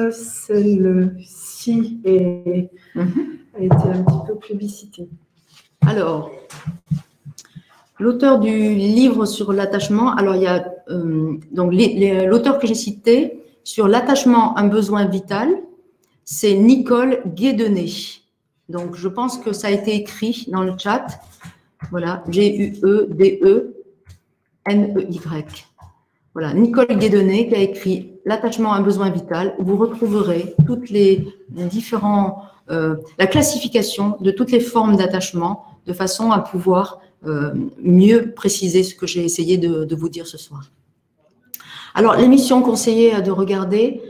Celle-ci a été un petit peu plébiscitée. Alors, l'auteur du livre sur l'attachement, alors il y a donc l'auteur que j'ai cité sur l'attachement, un besoin vital, c'est Nicole Guédenet. Donc, je pense que ça a été écrit dans le chat. Voilà, Guedeney. Voilà, Nicole Guédenet qui a écrit l'attachement, un besoin vital. Vous retrouverez toutes les différents, la classification de toutes les formes d'attachement de façon à pouvoir mieux préciser ce que j'ai essayé de vous dire ce soir. Alors, l'émission conseillée de regarder,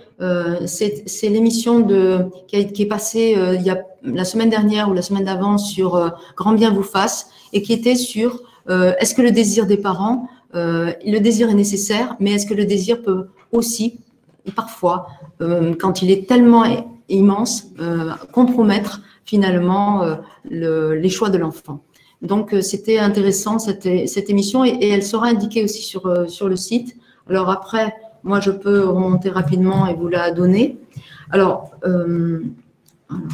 c'est l'émission qui est passée il y a la semaine dernière ou la semaine d'avant sur Grand bien vous fasse, et qui était sur est-ce que le désir des parents, le désir est nécessaire, mais est-ce que le désir peut aussi, parfois, quand il est tellement immense, compromettre finalement les choix de l'enfant. Donc, c'était intéressant cette émission, et elle sera indiquée aussi sur le site. Alors après, moi, je peux remonter rapidement et vous la donner. Alors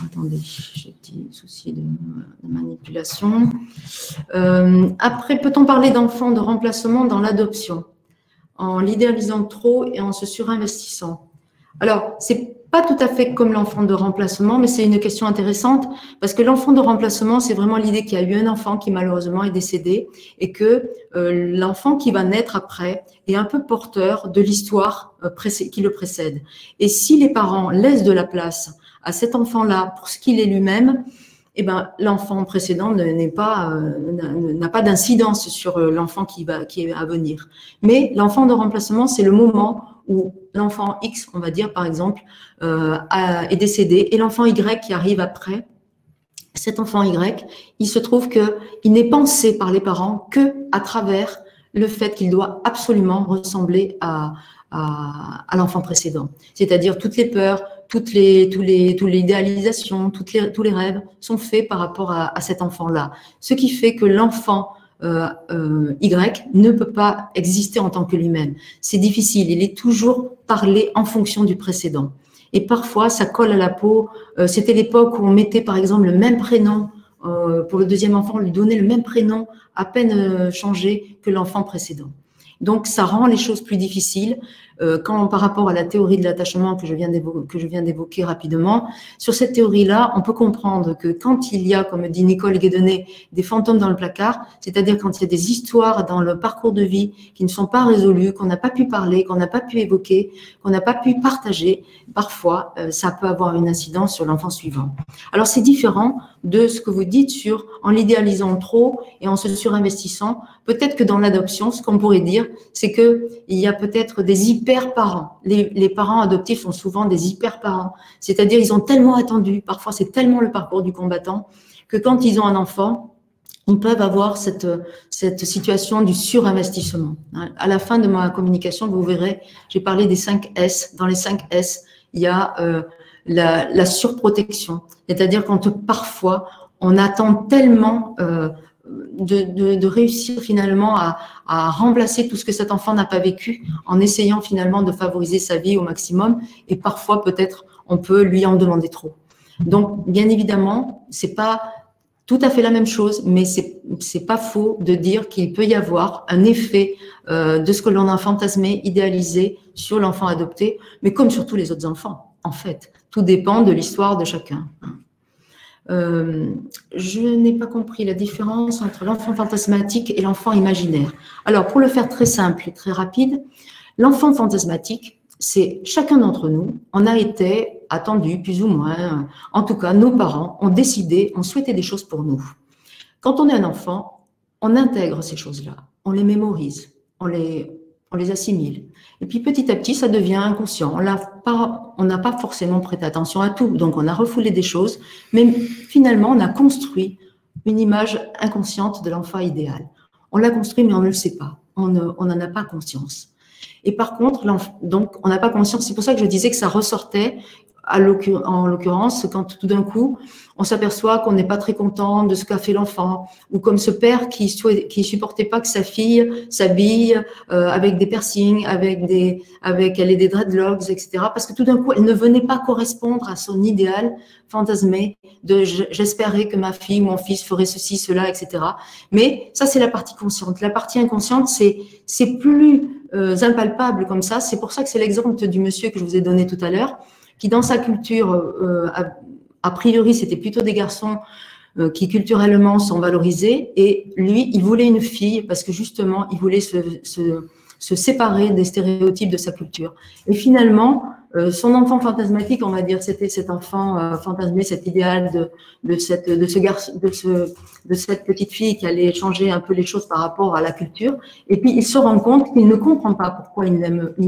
attendez, j'ai un petit souci de manipulation. Après, peut-on parler d'enfants de remplacement dans l'adoption, en l'idéalisant trop et en se surinvestissant? Alors, c'est pas tout à fait comme l'enfant de remplacement, mais c'est une question intéressante parce que l'enfant de remplacement, c'est vraiment l'idée qu'il y a eu un enfant qui malheureusement est décédé et que l'enfant qui va naître après est un peu porteur de l'histoire qui le précède. Et si les parents laissent de la place à cet enfant-là pour ce qu'il est lui-même, eh ben, l'enfant précédent n'a pas d'incidence sur l'enfant qui est à venir. Mais l'enfant de remplacement, c'est le moment où l'enfant X, on va dire par exemple, est décédé, et l'enfant Y qui arrive après, cet enfant Y, il se trouve qu'il n'est pensé par les parents que à travers le fait qu'il doit absolument ressembler à l'enfant précédent. C'est-à-dire toutes les peurs, toutes les idéalisations, tous les rêves sont faits par rapport à cet enfant-là. Ce qui fait que l'enfant Y ne peut pas exister en tant que lui-même. C'est difficile, il est toujours parlé en fonction du précédent. Et parfois, ça colle à la peau. C'était l'époque où on mettait par exemple le même prénom pour le deuxième enfant, on lui donnait le même prénom à peine changé que l'enfant précédent. Donc, ça rend les choses plus difficiles par rapport à la théorie de l'attachement que je viens d'évoquer rapidement. Sur cette théorie-là, on peut comprendre que quand il y a, comme dit Nicole Guédonnet, des fantômes dans le placard, c'est-à-dire quand il y a des histoires dans le parcours de vie qui ne sont pas résolues, qu'on n'a pas pu parler, qu'on n'a pas pu évoquer, qu'on n'a pas pu partager, parfois, ça peut avoir une incidence sur l'enfant suivant. Alors, c'est différent de ce que vous dites sur en l'idéalisant trop et en se surinvestissant. Peut-être que dans l'adoption, ce qu'on pourrait dire, c'est qu'il y a peut-être des hyper-parents. Les parents adoptifs sont souvent des hyper-parents. C'est-à-dire, ils ont tellement attendu, parfois c'est tellement le parcours du combattant, que quand ils ont un enfant, ils peuvent avoir cette situation du surinvestissement. À la fin de ma communication, vous verrez, j'ai parlé des 5 S. Dans les 5 S, il y a la surprotection. C'est-à-dire quand parfois, on attend tellement de réussir finalement à remplacer tout ce que cet enfant n'a pas vécu en essayant finalement de favoriser sa vie au maximum. Et parfois, peut-être, on peut lui en demander trop. Donc, bien évidemment, c'est pas tout à fait la même chose, mais c'est pas faux de dire qu'il peut y avoir un effet de ce que l'on a fantasmé, idéalisé sur l'enfant adopté, mais comme sur tous les autres enfants, en fait. Tout dépend de l'histoire de chacun. Je n'ai pas compris la différence entre l'enfant fantasmatique et l'enfant imaginaire. Alors, pour le faire très simple et très rapide, l'enfant fantasmatique, c'est chacun d'entre nous, on a été attendu plus ou moins, en tout cas, nos parents ont décidé, ont souhaité des choses pour nous. Quand on est un enfant, on intègre ces choses-là, on les mémorise, on les assimile. Et puis petit à petit, ça devient inconscient. On n'a pas forcément prêté attention à tout, donc on a refoulé des choses, mais finalement, on a construit une image inconsciente de l'enfant idéal. On l'a construit, mais on ne le sait pas. On n'en a pas conscience. Et par contre, donc, on n'a pas conscience. C'est pour ça que je disais que ça ressortait, en l'occurrence, quand tout d'un coup, on s'aperçoit qu'on n'est pas très content de ce qu'a fait l'enfant, ou comme ce père qui supportait pas que sa fille s'habille avec des piercings, avec elle ait des dreadlocks, etc. Parce que tout d'un coup, elle ne venait pas correspondre à son idéal fantasmé de j'espérais que ma fille ou mon fils ferait ceci, cela, etc. Mais ça, c'est la partie consciente. La partie inconsciente, c'est plus impalpable comme ça. C'est pour ça que c'est l'exemple du monsieur que je vous ai donné tout à l'heure, qui dans sa culture, a priori, c'était plutôt des garçons qui culturellement sont valorisés, et lui, il voulait une fille parce que justement, il voulait se séparer des stéréotypes de sa culture. Et finalement, son enfant fantasmatique, on va dire, c'était cet enfant fantasmé, cet idéal de cette petite fille qui allait changer un peu les choses par rapport à la culture. Et puis, il se rend compte qu'il ne comprend pas pourquoi il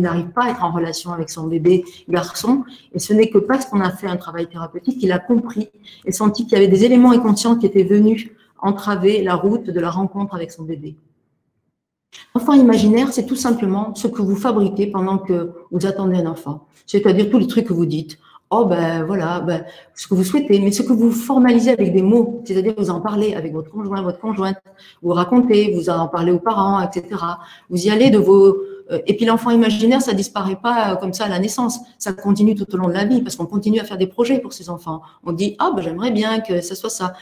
n'arrive pas à être en relation avec son bébé garçon. Et ce n'est que parce qu'on a fait un travail thérapeutique qu'il a compris et senti qu'il y avait des éléments inconscients qui étaient venus entraver la route de la rencontre avec son bébé. L'enfant imaginaire, c'est tout simplement ce que vous fabriquez pendant que vous attendez un enfant. C'est-à-dire tous les trucs que vous dites. Oh, ben voilà, ben, ce que vous souhaitez, mais ce que vous formalisez avec des mots, c'est-à-dire vous en parlez avec votre conjoint, votre conjointe, vous racontez, vous en parlez aux parents, etc. Vous y allez de vos... Et puis l'enfant imaginaire, ça disparaît pas comme ça à la naissance. Ça continue tout au long de la vie parce qu'on continue à faire des projets pour ces enfants. On dit, ah, ben j'aimerais bien que ça soit ça.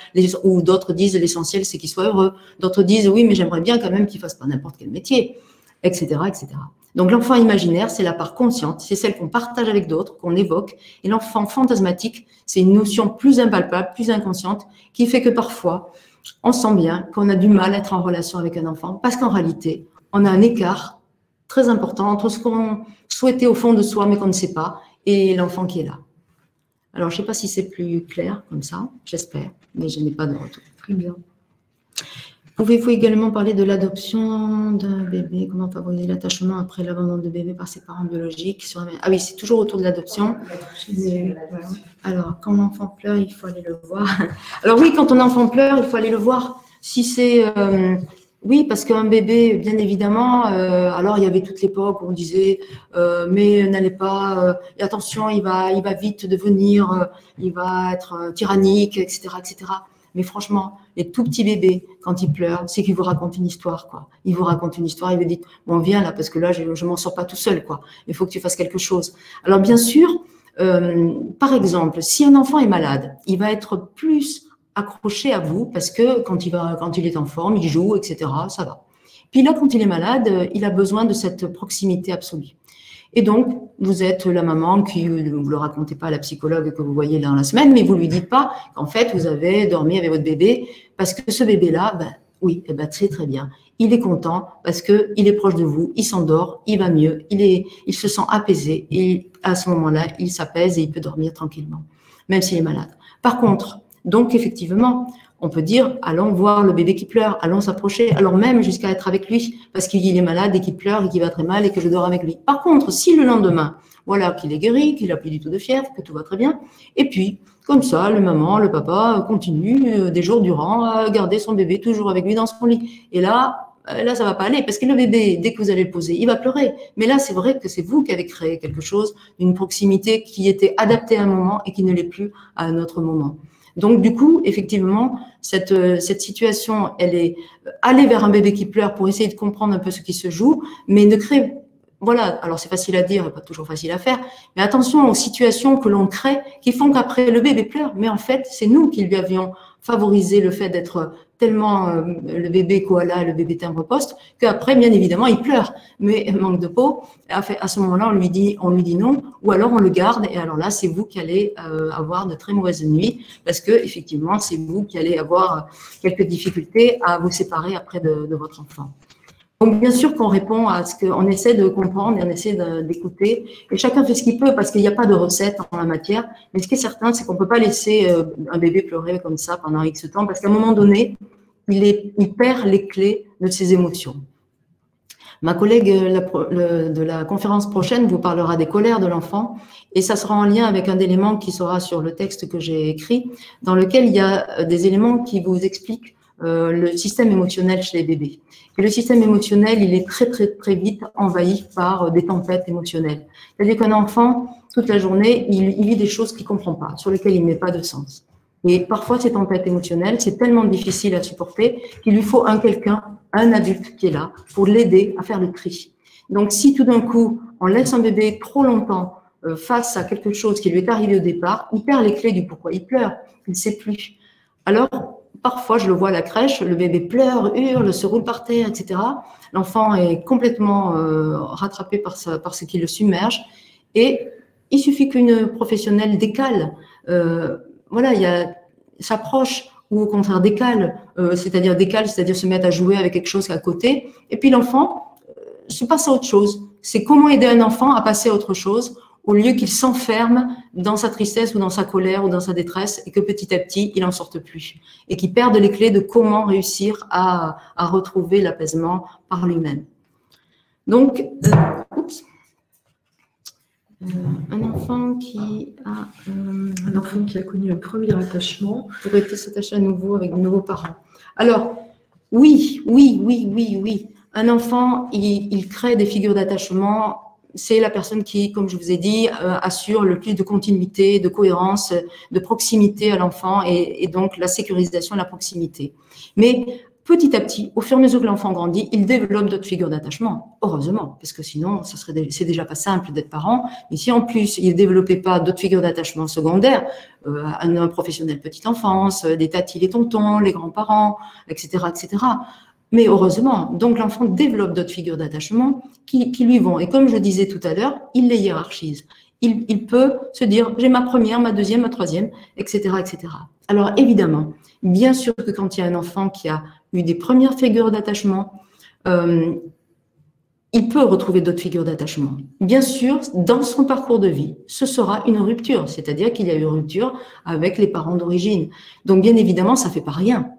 Ou d'autres disent, l'essentiel, c'est qu'il soit heureux. D'autres disent, oui, mais j'aimerais bien quand même qu'il fasse pas n'importe quel métier, etc., etc. Donc l'enfant imaginaire, c'est la part consciente, c'est celle qu'on partage avec d'autres, qu'on évoque. Et l'enfant fantasmatique, c'est une notion plus impalpable, plus inconsciente, qui fait que parfois, on sent bien qu'on a du mal à être en relation avec un enfant parce qu'en réalité, on a un écart très important entre ce qu'on souhaitait au fond de soi, mais qu'on ne sait pas, et l'enfant qui est là. Alors, je ne sais pas si c'est plus clair comme ça, j'espère, mais je n'ai pas de retour. Très bien. Pouvez-vous également parler de l'adoption d'un bébé, comment favoriser l'attachement après l'abandon de bébé par ses parents biologiques Ah oui, c'est toujours autour de l'adoption. Alors, quand l'enfant pleure, il faut aller le voir. Alors oui, quand un enfant pleure, il faut aller le voir. Si c'est... Oui, parce qu'un bébé, bien évidemment, alors il y avait toute l'époque où on disait mais n'allez pas, attention, il va vite devenir, il va être tyrannique, etc., etc. Mais franchement, les tout petits bébés, quand ils pleurent, c'est qu'ils vous racontent une histoire, quoi. Ils vous racontent une histoire, ils vous disent bon, viens là, parce que là, je m'en sors pas tout seul, quoi. Il faut que tu fasses quelque chose. Alors bien sûr, par exemple, si un enfant est malade, il va être plus accroché à vous parce que quand il est en forme, il joue, etc., ça va. Puis là, quand il est malade, il a besoin de cette proximité absolue. Et donc, vous êtes la maman qui, vous ne le racontez pas à la psychologue que vous voyez dans la semaine, mais vous ne lui dites pas qu'en fait, vous avez dormi avec votre bébé, parce que ce bébé-là, ben, oui, eh ben, très très bien. Il est content parce qu'il est proche de vous, il s'endort, il va mieux, il se sent apaisé, et à ce moment-là, il s'apaise et il peut dormir tranquillement, même s'il est malade. Par contre, donc effectivement, on peut dire, allons voir le bébé qui pleure, allons s'approcher, alors même jusqu'à être avec lui, parce qu'il est malade et qu'il pleure et qu'il va très mal et que je dors avec lui. Par contre, si le lendemain, voilà, qu'il est guéri, qu'il n'a plus du tout de fièvre, que tout va très bien, et puis, comme ça, le maman, le papa continue des jours durant à garder son bébé toujours avec lui dans son lit. Et là, ça va pas aller, parce que le bébé, dès que vous allez le poser, il va pleurer. Mais là, c'est vrai que c'est vous qui avez créé quelque chose, une proximité qui était adaptée à un moment et qui ne l'est plus à un autre moment. Donc, du coup, effectivement, cette situation, elle est aller vers un bébé qui pleure pour essayer de comprendre un peu ce qui se joue, mais ne crée, voilà, alors c'est facile à dire et pas toujours facile à faire, mais attention aux situations que l'on crée qui font qu'après le bébé pleure, mais en fait, c'est nous qui lui avions favorisé le fait d'être tellement le bébé koala, le bébé timbre-poste, qu'après, bien évidemment, il pleure. Mais manque de peau, à ce moment-là, on lui dit non, ou alors on le garde, et alors là, c'est vous qui allez avoir de très mauvaises nuits, parce que effectivement, c'est vous qui allez avoir quelques difficultés à vous séparer après de votre enfant. Donc, bien sûr qu'on répond à ce qu'on essaie de comprendre et on essaie d'écouter. Et chacun fait ce qu'il peut parce qu'il n'y a pas de recette en la matière. Mais ce qui est certain, c'est qu'on ne peut pas laisser un bébé pleurer comme ça pendant X temps parce qu'à un moment donné, il perd les clés de ses émotions. Ma collègue de la conférence prochaine vous parlera des colères de l'enfant et ça sera en lien avec un élément qui sera sur le texte que j'ai écrit, dans lequel il y a des éléments qui vous expliquent le système émotionnel chez les bébés. Et le système émotionnel, il est très, très, très vite envahi par des tempêtes émotionnelles. C'est-à-dire qu'un enfant, toute la journée, il vit des choses qu'il ne comprend pas, sur lesquelles il ne met pas de sens. Et parfois, ces tempêtes émotionnelles, c'est tellement difficile à supporter qu'il lui faut un adulte qui est là pour l'aider à faire le tri. Donc, si tout d'un coup, on laisse un bébé trop longtemps face à quelque chose qui lui est arrivé au départ, il perd les clés du pourquoi il pleure, il ne sait plus. Alors, parfois, je le vois à la crèche, le bébé pleure, hurle, se roule par terre, etc. L'enfant est complètement rattrapé par ce qui le submerge. Et il suffit qu'une professionnelle décale, s'approche ou au contraire décale, c'est-à-dire se mettre à jouer avec quelque chose à côté. Et puis l'enfant se passe à autre chose. C'est comment aider un enfant à passer à autre chose au lieu qu'il s'enferme dans sa tristesse ou dans sa colère ou dans sa détresse et que petit à petit, il n'en sorte plus et qu'il perde les clés de comment réussir à retrouver l'apaisement par lui-même. Donc, un enfant qui a connu un premier attachement pourrait s'attacher à nouveau avec de nouveaux parents. Alors, oui. Un enfant, il crée des figures d'attachement. C'est la personne qui, comme je vous ai dit, assure le plus de continuité, de cohérence, de proximité à l'enfant et donc la sécurisation de la proximité. Mais petit à petit, au fur et à mesure que l'enfant grandit, il développe d'autres figures d'attachement, heureusement, parce que sinon, c'est déjà pas simple d'être parent. Mais si en plus, il ne développait pas d'autres figures d'attachement secondaires, un professionnel petite enfance, des tatis, les tontons, les grands-parents, etc., etc., mais heureusement, donc l'enfant développe d'autres figures d'attachement qui lui vont. Et comme je disais tout à l'heure, il les hiérarchise. Il peut se dire, j'ai ma première, ma deuxième, ma troisième, etc., etc. Alors évidemment, bien sûr que quand il y a un enfant qui a eu des premières figures d'attachement, il peut retrouver d'autres figures d'attachement. Bien sûr, dans son parcours de vie, ce sera une rupture, c'est-à-dire qu'il y a eu une rupture avec les parents d'origine. Donc bien évidemment, ça ne fait pas rien.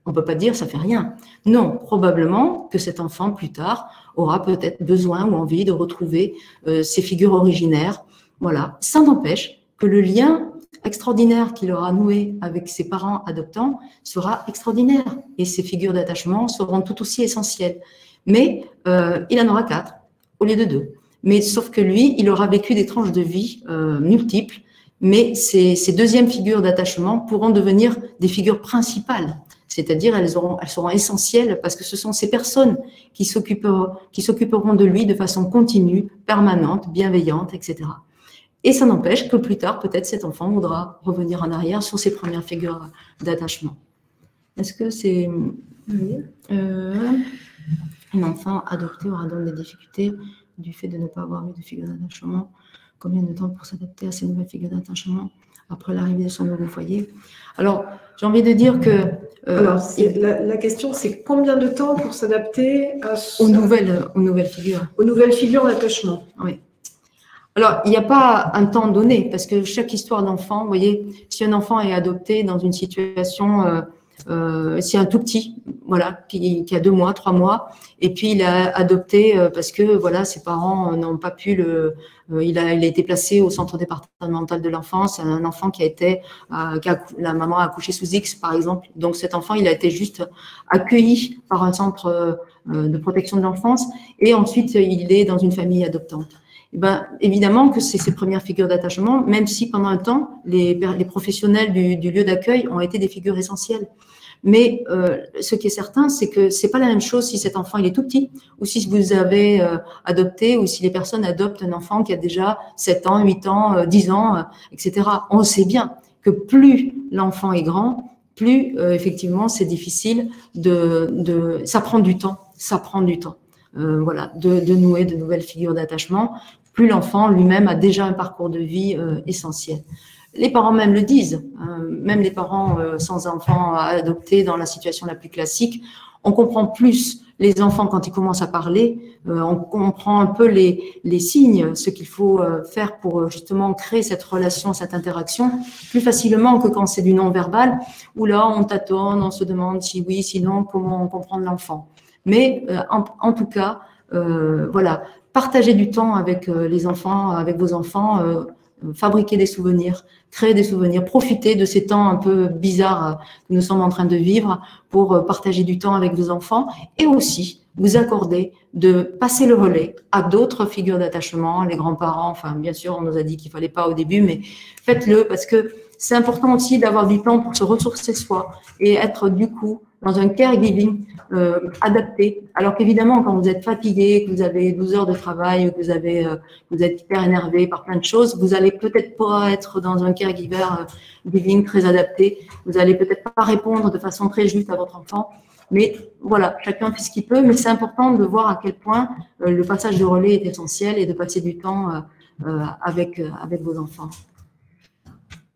On ne peut pas dire ça fait rien. Non, probablement que cet enfant, plus tard, aura peut-être besoin ou envie de retrouver ses figures originaires. Voilà. Ça n'empêche que le lien extraordinaire qu'il aura noué avec ses parents adoptants sera extraordinaire. Et ses figures d'attachement seront tout aussi essentielles. Mais il en aura 4 au lieu de 2. Mais sauf que lui, il aura vécu des tranches de vie multiples. Mais ces deuxièmes figures d'attachement pourront devenir des figures principales. C'est-à-dire, elles seront essentielles parce que ce sont ces personnes qui s'occuperont de lui de façon continue, permanente, bienveillante, etc. Et ça n'empêche que plus tard, peut-être cet enfant voudra revenir en arrière sur ses premières figures d'attachement. Est-ce que c'est... un enfant adopté aura donc des difficultés du fait de ne pas avoir eu de figure d'attachement. Combien de temps pour s'adapter à ces nouvelles figures d'attachement après l'arrivée de son nouveau foyer? Alors, j'ai envie de dire que… Alors, la question, c'est combien de temps pour s'adapter aux nouvelles figures. Aux nouvelles figures d'attachement. Oui. Alors, il n'y a pas un temps donné, parce que chaque histoire d'enfant, vous voyez, si un enfant est adopté dans une situation… si un tout petit, voilà, qui a 2 mois, 3 mois, et puis il a adopté parce que voilà, ses parents n'ont pas pu il a été placé au centre départemental de l'enfance, un enfant qui a été, la maman a accouché sous X par exemple, donc cet enfant il a été juste accueilli par un centre de protection de l'enfance et ensuite il est dans une famille adoptante. Eh ben, évidemment que c'est ses premières figures d'attachement, même si pendant un temps, les professionnels du lieu d'accueil ont été des figures essentielles. Mais ce qui est certain, c'est que c'est pas la même chose si cet enfant il est tout petit, ou si vous avez adopté, ou si les personnes adoptent un enfant qui a déjà 7 ans, 8 ans, 10 ans, etc. On sait bien que plus l'enfant est grand, plus effectivement c'est difficile ça prend du temps, voilà, de nouer de nouvelles figures d'attachement. Plus l'enfant lui-même a déjà un parcours de vie essentiel. Les parents même le disent, même les parents sans enfants à adopter dans la situation la plus classique, on comprend plus les enfants quand ils commencent à parler, on comprend un peu les signes, ce qu'il faut faire pour justement créer cette relation, cette interaction, plus facilement que quand c'est du non-verbal, où là on tâtonne, on se demande si oui, sinon, comment comprendre l'enfant. Mais en tout cas, voilà, partagez du temps avec les enfants, avec vos enfants, fabriquer des souvenirs, créer des souvenirs, profiter de ces temps un peu bizarres que nous sommes en train de vivre pour partager du temps avec vos enfants et aussi vous accorder de passer le relais à d'autres figures d'attachement, les grands-parents, enfin bien sûr on nous a dit qu'il fallait pas au début, mais faites-le parce que c'est important aussi d'avoir du temps pour se ressourcer soi et être du coup dans un caregiving adapté. Alors qu'évidemment, quand vous êtes fatigué, que vous avez 12 heures de travail, que vous êtes hyper énervé par plein de choses, vous allez peut-être pas être dans un caregiving très adapté. Vous allez peut-être pas répondre de façon très juste à votre enfant. Mais voilà, chacun fait ce qu'il peut. Mais c'est important de voir à quel point le passage de relais est essentiel et de passer du temps avec vos enfants.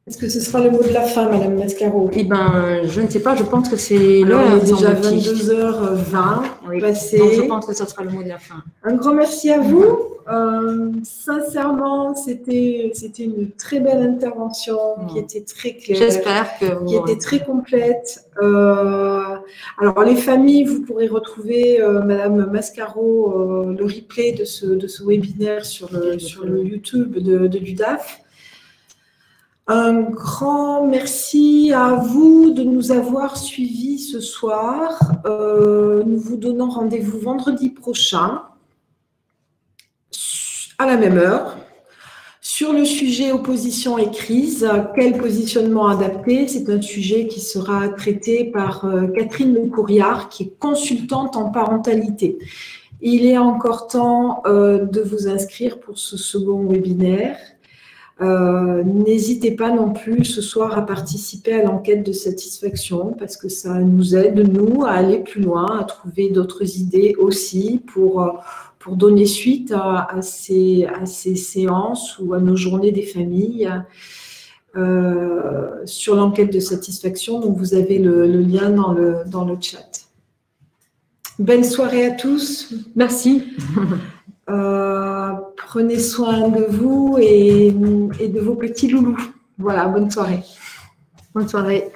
Est-ce que ce sera le mot de la fin, Madame Mascaro? Eh ben, je ne sais pas, je pense que c'est l'heure. Il est déjà 22h20 oui, passé. Donc je pense que ce sera le mot de la fin. Un grand merci à vous. Sincèrement, c'était une très belle intervention qui était très claire. J'espère que qui était très complète. Alors, les familles, vous pourrez retrouver Madame Mascaro, le replay de ce webinaire sur le YouTube de l'UDAF. Un grand merci à vous de nous avoir suivis ce soir. Nous vous donnons rendez-vous vendredi prochain à la même heure sur le sujet opposition et crise. Quel positionnement adapté? C'est un sujet qui sera traité par Catherine Lecourriard, qui est consultante en parentalité. Il est encore temps de vous inscrire pour ce second webinaire. N'hésitez pas non plus ce soir à participer à l'enquête de satisfaction parce que ça nous aide, nous, à aller plus loin, à trouver d'autres idées aussi pour donner suite à ces séances ou à nos journées des familles sur l'enquête de satisfaction. Donc, vous avez le lien dans le chat. Bonne soirée à tous. Merci. Prenez soin de vous et de vos petits loulous. Voilà, bonne soirée. Bonne soirée.